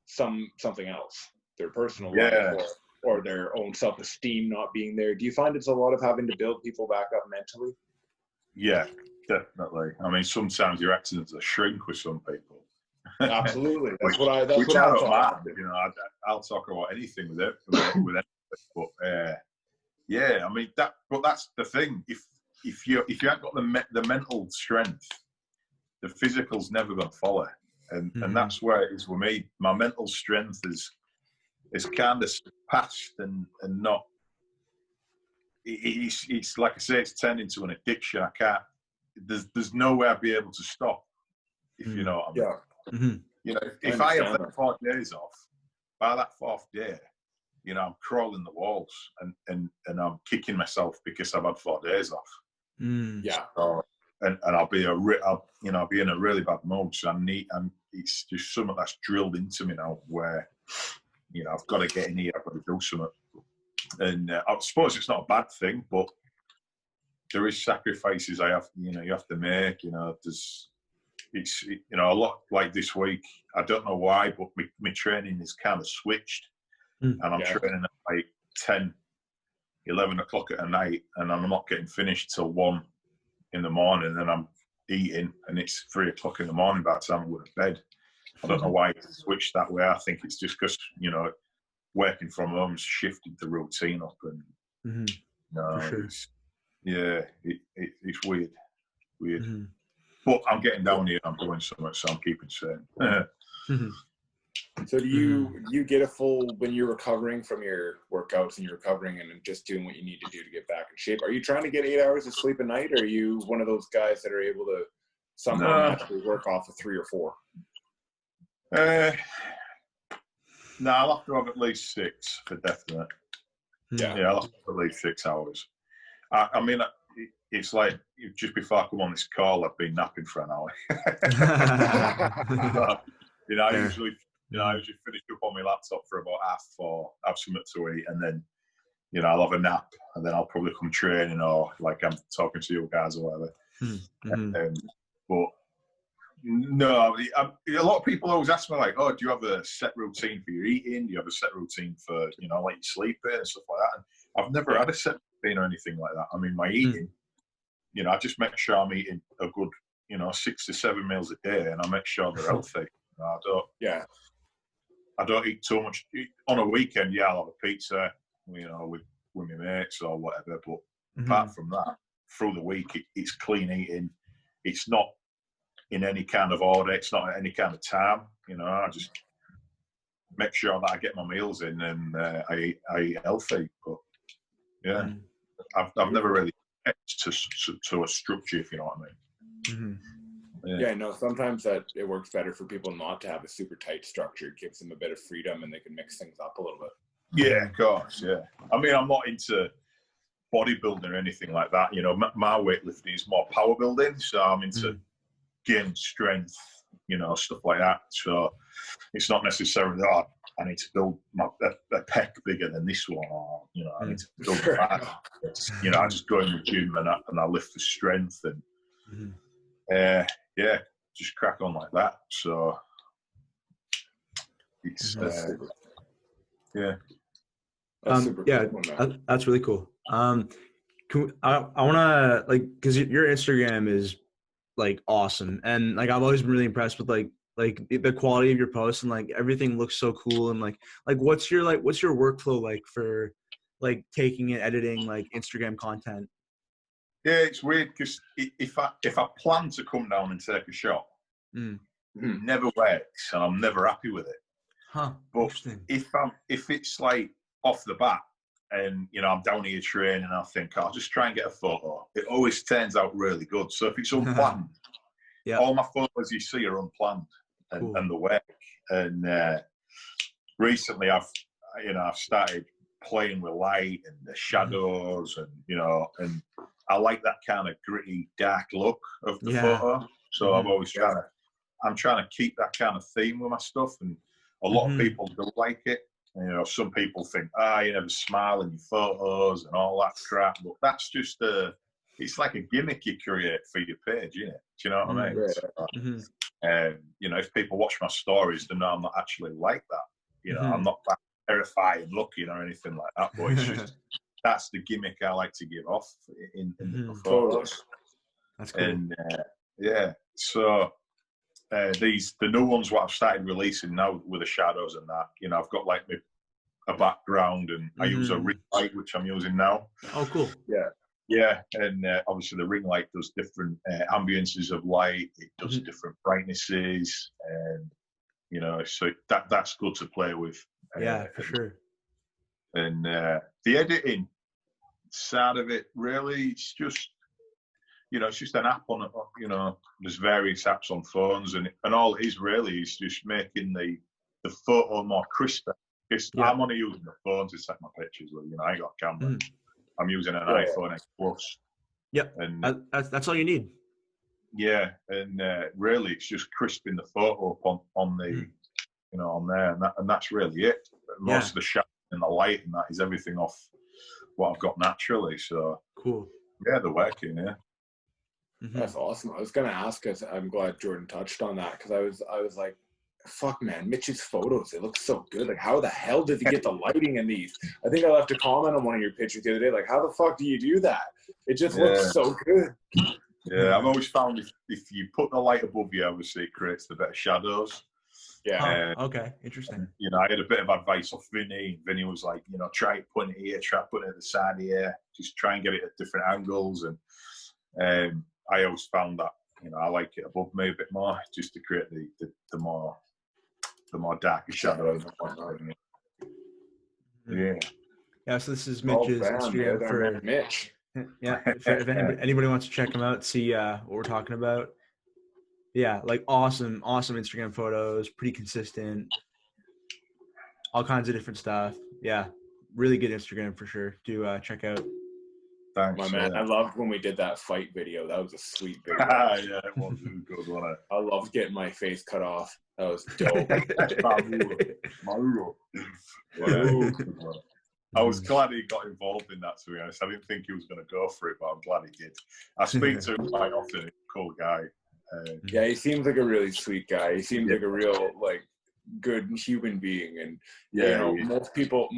something else, their personal life or their own self-esteem not being there. Do you find it's a lot of having to build people back up mentally? Yeah, Definitely. I mean, sometimes your accents are shrink with some people. Absolutely. That's which, what I which I don't thought. mind. You know, I'll talk about anything with it. With anything. But yeah, I mean But that's the thing. If you haven't got the mental strength, the physical's never going to follow. And that's where it is with me. My mental strength is kind of surpassed and not. It's like I say, it's turned into an addiction. I can't. There's no way I'd be able to stop. If you know what I mean. Yeah. Mm-hmm. You know, if I have that 4 days off, by that 4th day, you know, I'm crawling the walls and I'm kicking myself because I've had 4 days off. Yeah. So, and I'll be I'll be in a really bad mood. So it's just something that's drilled into me now, where you know I've got to get in here, I've got to do something. And I suppose it's not a bad thing, but there is sacrifices you have to make. You know, a lot like this week. I don't know why, but my training is kind of switched, and I'm training at like 10, 11 o'clock at night, and I'm not getting finished till 1 in the morning, and I'm eating, and it's 3 o'clock in the morning by the time I go to bed. I don't know why it's switched that way. I think it's just because, you know, working from home's shifted the routine up, and For sure. It's weird. But I'm getting down here. I'm doing so much, so I'm keeping sane. So do you get a full, when you're recovering from your workouts and you're recovering and just doing what you need to do to get back in shape, are you trying to get 8 hours of sleep a night, or are you one of those guys that are able to somehow naturally work off of 3 or 4? No, I'll have to have at least 6 for definite. Yeah, I'll have to have at least 6 hours. I mean, it's like just before I come on this call, I've been napping for an hour. You know, I usually finish up on my laptop for about 3:30, have something to eat, and then, you know, I'll have a nap, and then I'll probably come training, or like I'm talking to you guys or whatever. But no, a lot of people always ask me, like, oh, do you have a set routine for your eating? Do you have a set routine for, you know, like your sleeping and stuff like that? And I've never had a set routine or anything like that. I mean, my eating, you know, I just make sure I'm eating a good, you know, 6 to 7 meals a day, and I make sure they're healthy. I don't eat too much. On a weekend, I'll have a pizza, you know, with my mates or whatever. But apart from that, through the week, it's clean eating. It's not in any kind of order. It's not at any kind of time. You know, I just make sure that I get my meals in, and I eat healthy. But yeah, I've never really get to a structure, if you know what I mean. Yeah, no, sometimes that it works better for people not to have a super tight structure. It gives them a bit of freedom, and they can mix things up a little bit. Yeah, of course, yeah. I mean, I'm not into bodybuilding or anything like that. You know, my weightlifting is more power building, so I'm into gaining strength, you know, stuff like that. So it's not necessarily, I need to build a pec bigger than this one, or, you know, I need to build that. You know, I just go in the gym and I lift the strength, and just crack on like that. So it's That's super. Yeah. That's super cool, man. That's really cool. I want to, like, because your Instagram is like awesome, and like I've always been really impressed with like the quality of your posts, and like everything looks so cool. And like what's your workflow like for like taking and editing like Instagram content? Yeah, it's weird because if I plan to come down and take a shot, it never works, and I'm never happy with it. But if it's like off the bat, and you know I'm down here training, and I think I'll just try and get a photo, it always turns out really good. So if it's unplanned, all my photos you see are unplanned, and the work. And recently I've started playing with light and the shadows, and you know, and I like that kind of gritty, dark look of the photo. So I'm trying to keep that kind of theme with my stuff, and a lot of people don't like it. You know, some people think, you never smile in your photos and all that crap. But that's just it's like a gimmick you create for your page, isn't it? Do you know what I mean? You know, if people watch my stories, they know I'm not actually like that. You know, I'm not that terrifying looking or anything like that. But it's just that's the gimmick I like to give off in the photos. That's cool. And yeah, so the new ones what I've started releasing now with the shadows and that, you know, I've got like a background, and I use a ring light which I'm using now. Oh, cool. Yeah, and obviously the ring light does different ambiances of light. It does different brightnesses, and you know, so that's good to play with. Yeah, for sure. And the editing side of it, really, it's just, you know, it's just an app on it. You know, there's various apps on phones, and all it is really is just making the photo more crisper. Because I'm only using the phone to take my pictures with. You know, I ain't got a camera. I'm using an iPhone X Plus. Yep, and that's all you need. Yeah, and really, it's just crisping the photo up on the, you know, on there, and that's really it. Most of the shadow and the light and that is everything off what I've got naturally. So cool. Yeah, they're working. Yeah. That's awesome. I was gonna ask, because I'm glad Jordan touched on that, because I was like, fuck, man, Mitch's photos, they look so good. Like, how the hell did he get the lighting in these? I think I left a comment on one of your pictures the other day, like, how the fuck do you do that? It just looks so good. Yeah, I've always found if you put the light above you, obviously it creates the better shadows. Yeah. Okay, interesting. You know, I had a bit of advice off Vinny. Vinny was like, you know, try putting it here, try putting it at the side here, just try and get it at different angles. And I always found that, you know, I like it above me a bit more, just to create the more darker shadows. Yeah, so this is Mitch's Instagram for Mitch. Yeah, if anybody wants to check him out, see what we're talking about. Yeah, like awesome Instagram photos, pretty consistent, all kinds of different stuff. Yeah, really good Instagram for sure. Do check out. Thanks, my man. I loved when we did that fight video. That was a sweet video. Yeah, it was good, wasn't it? I loved getting my face cut off. That was dope. I was glad he got involved in that, to be honest. I didn't think he was going to go for it, but I'm glad he did. I speak to him quite often. He's a cool guy. Yeah, he seems like a really sweet guy. He seems like a real, like, good human being. And you know, most people,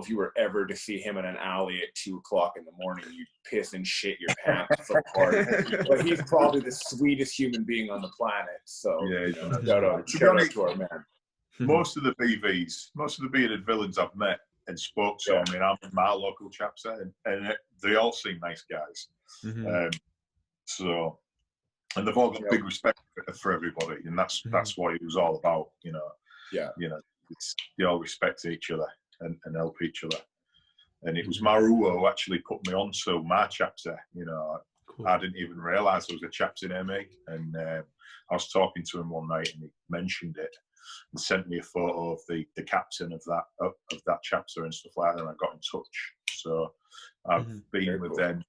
if you were ever to see him in an alley at 2:00 in the morning, you'd piss and shit your pants so hard. But he's probably the sweetest human being on the planet. So shout out to our man. Most of the BVs, most of the bearded villains I've met and spoke to, I mean, I'm in my local chapter, and they all seem nice guys. And they've all got big respect for everybody, and that's what it was all about, you know. You know, they all respect each other and help each other. And it was Maruo who actually put me on to my chapter. You know, I didn't even realise there was a chapter near me, and I was talking to him one night, and he mentioned it and sent me a photo of the captain of that chapter and stuff like that, and I got in touch. So I've been with them.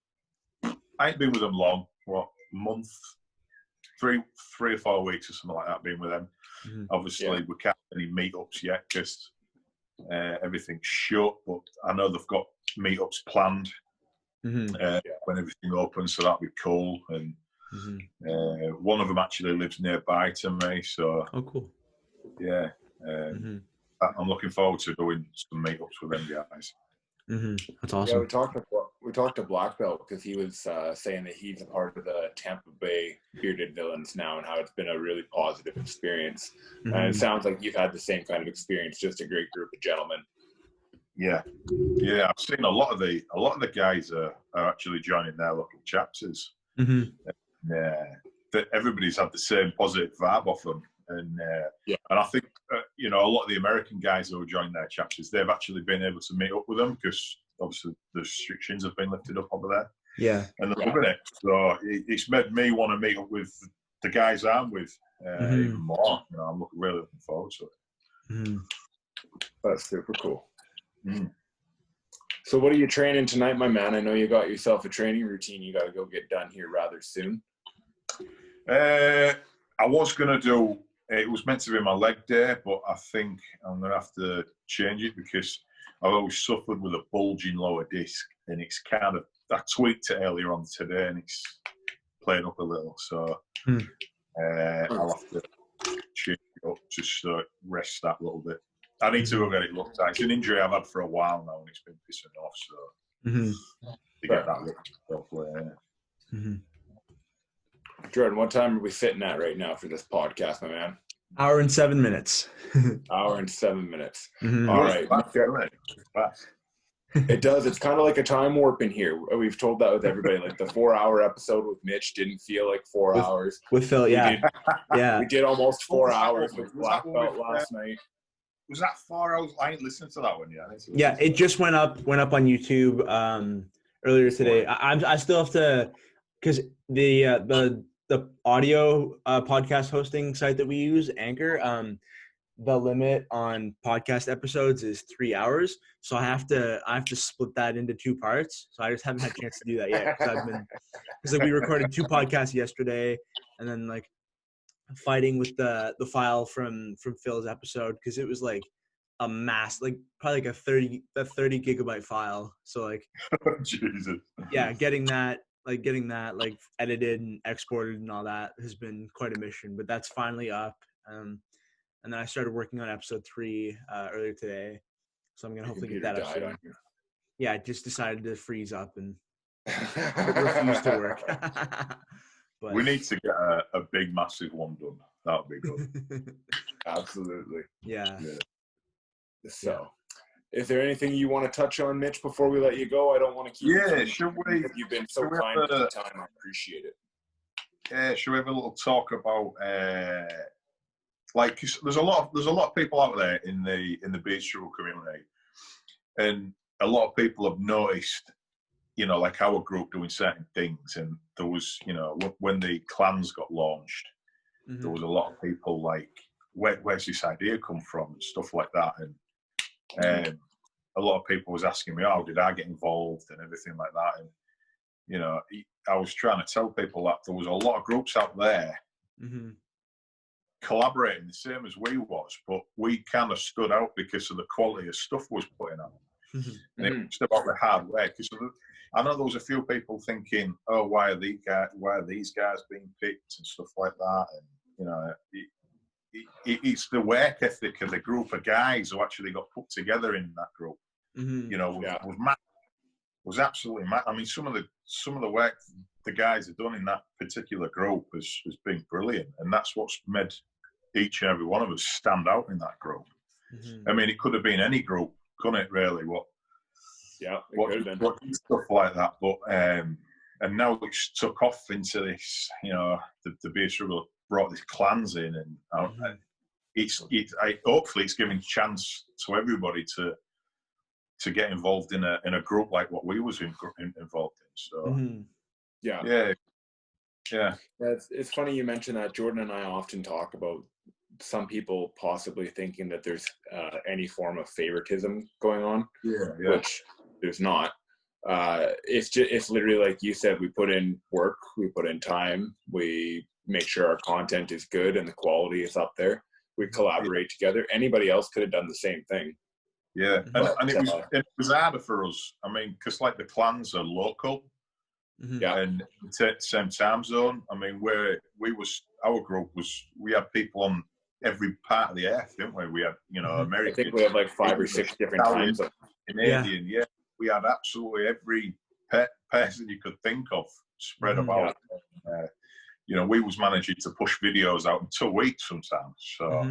I ain't been with them long. What, month? 3 or 4 weeks or something like that, being with them. Obviously, we can't have any meetups yet because everything's shut, but I know they've got meetups planned when everything opens, so that'd be cool. And one of them actually lives nearby to me, so cool. Yeah, I'm looking forward to doing some meetups with them guys. That's awesome. Yeah, we talked to Black Belt because he was saying that he's a part of the Tampa Bay Bearded Villains now, and how it's been a really positive experience. And it sounds like you've had the same kind of experience. Just a great group of gentlemen. Yeah. I've seen a lot of the guys are actually joining their local chapters. That everybody's had the same positive vibe off them. And I think you know, a lot of the American guys who are joining their chapters, they've actually been able to meet up with them because obviously the restrictions have been lifted up over there. Yeah, and they're loving it. So it's made me want to meet up with the guys I'm with even more. You know, I'm really looking forward to it. That's super cool. So, what are you training tonight, my man? I know you got yourself a training routine you got to go get done here rather soon. I was gonna do. It was meant to be my leg day, but I think I'm going to have to change it because I've always suffered with a bulging lower disc, and it's kind of, I tweaked it earlier on today, and it's playing up a little. So I'll have to change it up, just rest that a little bit. I need to go get it looked at. It's an injury I've had for a while now, and it's been pissing off. So to get that looked at properly. Jordan, what time are we sitting at right now for this podcast, my man? Hour and 7 minutes. Hour and 7 minutes. Mhm. All right. It does. It's kind of like a time warp in here. We've told that with everybody. Like the 4-hour episode with Mitch didn't feel like 4 hours. With Phil, yeah. We did almost 4 hours with Black Belt last night. Was that 4 hours? I ain't listened to that one yet. Yeah, it just went up on YouTube earlier today. I still have to, because the audio podcast hosting site that we use, Anchor, the limit on podcast episodes is 3 hours. So I have to split that into 2 parts. So I just haven't had a chance to do that yet. Because we recorded 2 podcasts yesterday, and then like fighting with the file from Phil's episode, because it was like a mass, like probably like a 30 gigabyte file. So like Jesus. Yeah, getting that like edited and exported and all that has been quite a mission, but that's finally up. And then I started working on episode 3 earlier today, so I'm gonna hopefully get that up soon. Yeah, I just decided to freeze up and refuse to work. But we need to get a big, massive one done. That would be good. Absolutely. Yeah. So, is there anything you want to touch on, Mitch, before we let you go? I don't want to keep you. Should we? You've been so kind with the time. I appreciate it. Yeah, should we have a little talk about like, 'cause there's a lot of people out there in the beach struggle community, and a lot of people have noticed, you know, like our group doing certain things, and there was, you know, when the clans got launched, there was a lot of people like, where's this idea come from and stuff like that, and a lot of people was asking me, oh, did I get involved and everything like that, and you know, I was trying to tell people that there was a lot of groups out there collaborating the same as we was, but we kind of stood out because of the quality of stuff we was putting out. And it was about the hard work. Because I know there was a few people thinking, oh, why are these guys being picked and stuff like that, and you know, it's the work ethic of the group of guys who actually got put together in that group. You know, was absolutely mad. I mean, some of the work the guys have done in that particular group has been brilliant, and that's what's made each and every one of us stand out in that group. I mean, it could have been any group, couldn't it? Really, what stuff like that. But and now it's took off into this. You know, the beer struggle brought these clans in, and hopefully it's giving chance to everybody to get involved in a group like what we was involved in. So yeah. It's funny you mentioned that. Jordan and I often talk about some people possibly thinking that there's any form of favoritism going on, which there's not. It's literally like you said, we put in work, we put in time, we make sure our content is good and the quality is up there. We collaborate together. Anybody else could have done the same thing. Yeah, and it was harder for us. I mean, because like the clans are local, and it's at the same time zone. I mean, our group was, we had people on every part of the earth, didn't we? We had, you know, American. I think we had like 5 or 6 different times. Canadian, we had absolutely every person you could think of spread about. You know, we was managing to push videos out in 2 weeks sometimes. So,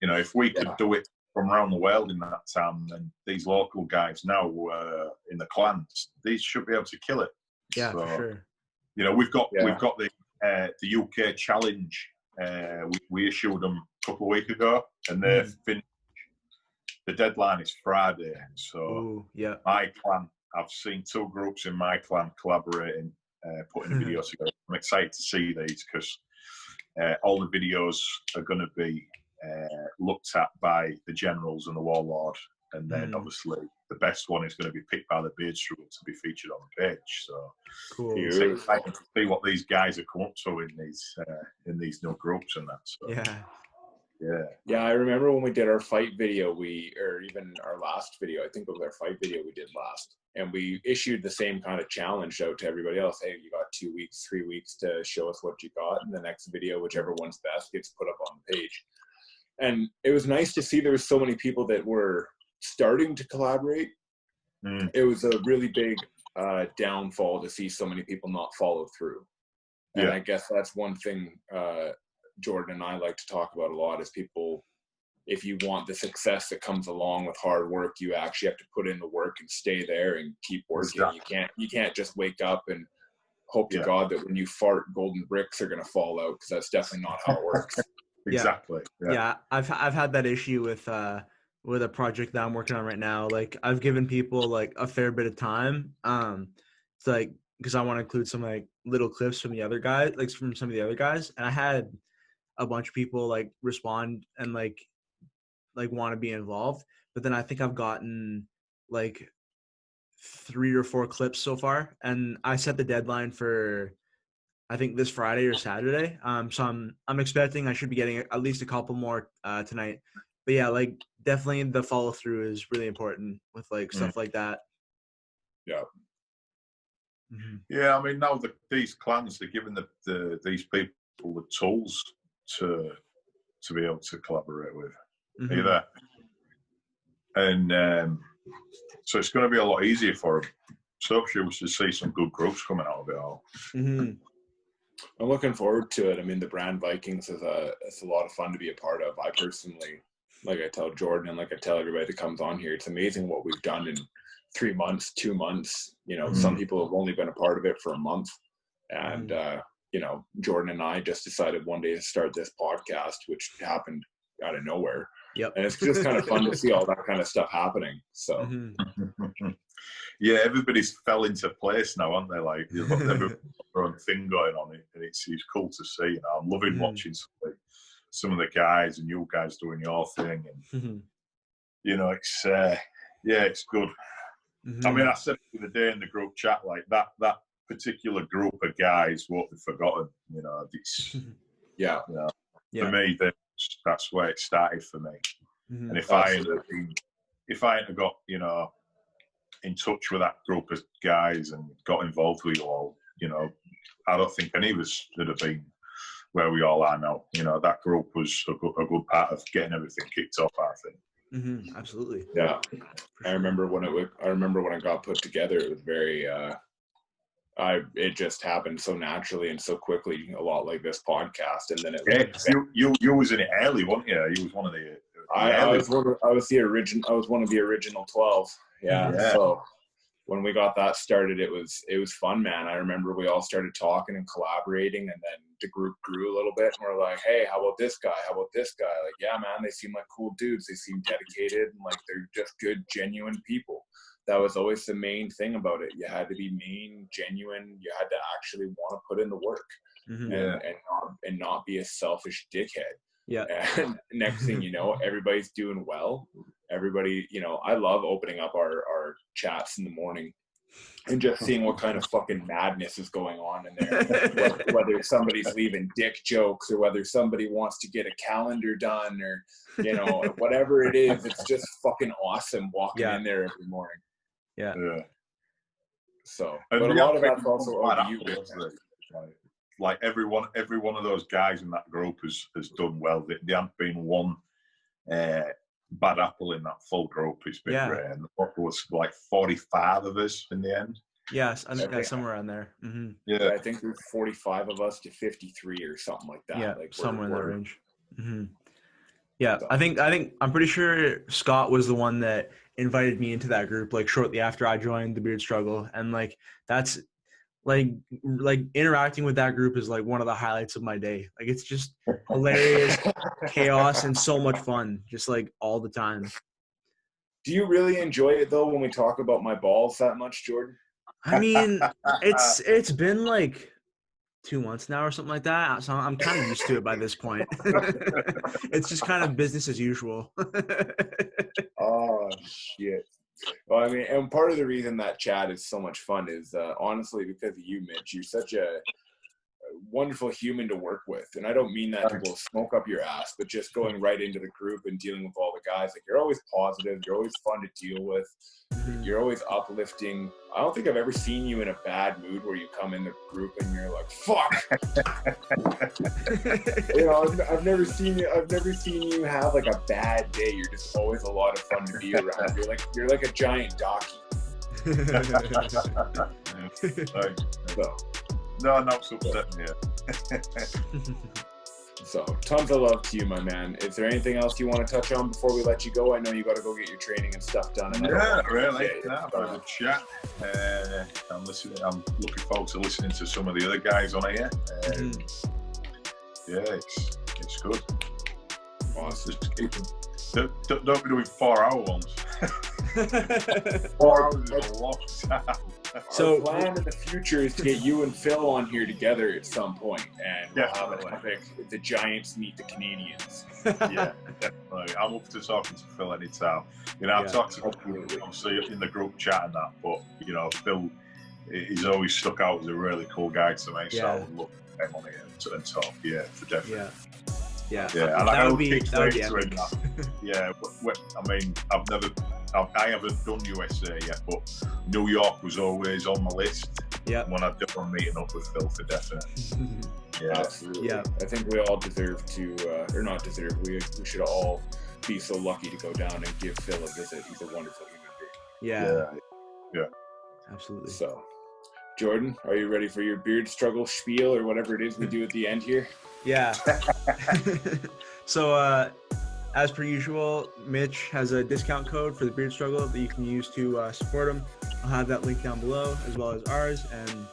you know, if we could do it from around the world in that time, then these local guys now in the clans, these should be able to kill it. Yeah, so, for sure. You know, we've got the UK challenge. We issued them a couple of weeks ago, and they're finished. The deadline is Friday. So my clan, I've seen 2 groups in my clan collaborating, putting a video together. I'm excited to see these because all the videos are going to be looked at by the generals and the warlord, and then obviously the best one is going to be picked by the beard struggle to be featured on the page. So cool. It's exciting to see what these guys have come up to in these new groups and that. So, yeah. I remember when we did our fight video, or even our last video, I think it was our fight video we did last, and we issued the same kind of challenge out to everybody else. Hey, you got 2 weeks, 3 weeks to show us what you got, and the next video, whichever one's best, gets put up on the page. And it was nice to see there was so many people that were starting to collaborate. It was a really big downfall to see so many people not follow through. And I guess that's one thing Jordan and I like to talk about a lot is people, if you want the success that comes along with hard work, you actually have to put in the work and stay there and keep working. Exactly. You can't just wake up and hope to God that when you fart, golden bricks are going to fall out, because that's definitely not how it works. Exactly. Yeah, I've had that issue with a project that I'm working on right now. Like, I've given people like a fair bit of time. It's like, because I want to include some like little clips from the other guys, like from some of the other guys, and I had a bunch of people like respond and like want to be involved. But then I think I've gotten like 3 or 4 clips so far, and I set the deadline for I think this Friday or Saturday. So I'm expecting I should be getting at least a couple more tonight. But yeah, like definitely the follow through is really important with like stuff like that. Yeah. Mm-hmm. Yeah, I mean, now these clans, they're giving these people the tools to be able to collaborate with. Mm-hmm. Are you there? And so it's going to be a lot easier for them. So I'm sure we should see some good groups coming out of it all. Mm-hmm. I'm looking forward to it. I mean, the brand Vikings it's a lot of fun to be a part of. I personally, like I tell Jordan and like I tell everybody that comes on here, it's amazing what we've done in 3 months, 2 months. You know, some people have only been a part of it for a month. And, you know, Jordan and I just decided one day to start this podcast, which happened out of nowhere. Yep. And it's just kind of fun to see all that kind of stuff happening. So, yeah, everybody's fell into place now, aren't they? Like, they've got their own thing going on, and it's cool to see. You know, I'm loving watching some of the guys and you guys doing your thing, and you know, it's it's good. I mean, I said it the other day in the group chat, like that particular group of guys won't be forgotten. You know, it's you know, for me, that's where it started for me. And if I hadn't got, you know, in touch with that group of guys and got involved with you all, you know, I don't think any of us would have been where we all are now. You know, that group was a good part of getting everything kicked off, I think. Absolutely. Yeah. I remember when it got put together, it was very it just happened so naturally and so quickly, a lot like this podcast. And then you was in it early, weren't you? You was one of the I was one of the original 12. Yeah. So when we got that started, it was fun, man. I remember we all started talking and collaborating, and then the group grew a little bit, and we're like, hey, how about this guy? How about this guy? Like, yeah, man, they seem like cool dudes. They seem dedicated, and like they're just good, genuine people. That was always the main thing about it. You had to be mean, genuine. You had to actually want to put in the work and not be a selfish dickhead. Yeah. And next thing you know, everybody's doing well. Everybody, you know, I love opening up our chats in the morning and just seeing what kind of fucking madness is going on in there. whether somebody's leaving dick jokes or whether somebody wants to get a calendar done or, you know, whatever it is, it's just fucking awesome walking in there every morning. Yeah. So, but a lot of that's also over you. Like every one of those guys in that group has done well. There hasn't been one bad apple in that full group. It's been great. And there was like 45 of us in the end. Yes, I think somewhere around there. Yeah, I think there's 45 of us to 53 or something like that. Yeah, like somewhere in that range. Yeah, I think I'm pretty sure Scott was the one that invited me into that group like shortly after I joined the Beard Struggle, and like that's like interacting with that group is like one of the highlights of my day. Like, it's just hilarious, chaos, and so much fun, just like all the time. Do you really enjoy it though when we talk about my balls that much, Jordan? I mean, it's been like 2 months now or something like that, so I'm kind of used to it by this point. It's just kind of business as usual. Oh shit. Well, I mean, and part of the reason that chat is so much fun is honestly because of you, Mitch. You're such a wonderful human to work with, and I don't mean that to blow smoke up your ass, but just going right into the group and dealing with all the guys. Like, you're always positive, you're always fun to deal with, you're always uplifting. I don't think I've ever seen you in a bad mood where you come in the group and you're like, fuck. You know, I've never seen you have like a bad day. You're just always a lot of fun to be around. You're like a giant donkey. So No, not so upsetting, yeah. So, tons of love to you, my man. Is there anything else you want to touch on before we let you go? I know you got to go get your training and stuff done. And Yeah, really. I've had a chat. I'm looking forward to listening to some of the other guys on here. Yeah, it's good. Awesome. Just keep them. Don't be doing 4-hour ones. 4 hours is a long time. So, our plan in the future is to get you and Phil on here together at some point, and we'll have an epic "The Giants Meet the Canadians." Yeah, definitely. I'm up to talking to Phil anytime. I've talked to Phil, obviously, in the group chat and that, but Phil, he's always stuck out as a really cool guy to me. So I would love to get him on here and talk. Yeah, for definitely. Yeah. And that would be epic. Yeah, I mean, I haven't done USA yet, but New York was always on my list. Yeah. When I did one meeting up with Phil for definite. Yeah, absolutely. Yeah, I think we all deserve to, or not deserve. We should all be so lucky to go down and give Phil a visit. He's a wonderful human being. Yeah. Absolutely. So, Jordan, are you ready for your beard struggle spiel or whatever it is we do at the end here? Yeah. So, as per usual, Mitch has a discount code for the Beard Struggle that you can use to support him. I'll have that link down below, as well as ours and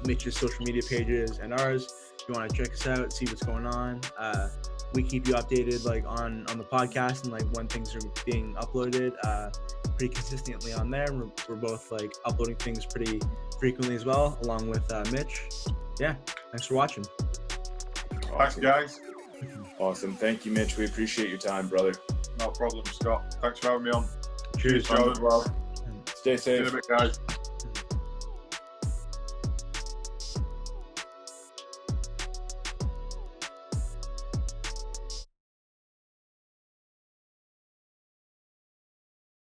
Mitch's social media pages and ours. If you want to check us out, see what's going on. We keep you updated on the podcast and when things are being uploaded pretty consistently on there. We're both uploading things pretty frequently as well, along with Mitch. Yeah, thanks for watching. Awesome. Thanks, guys. Awesome. Thank you, Mitch. We appreciate your time, brother. No problem, Scott. Thanks for having me on. Cheers, Joe, as well. Stay safe. See you in a bit, guys.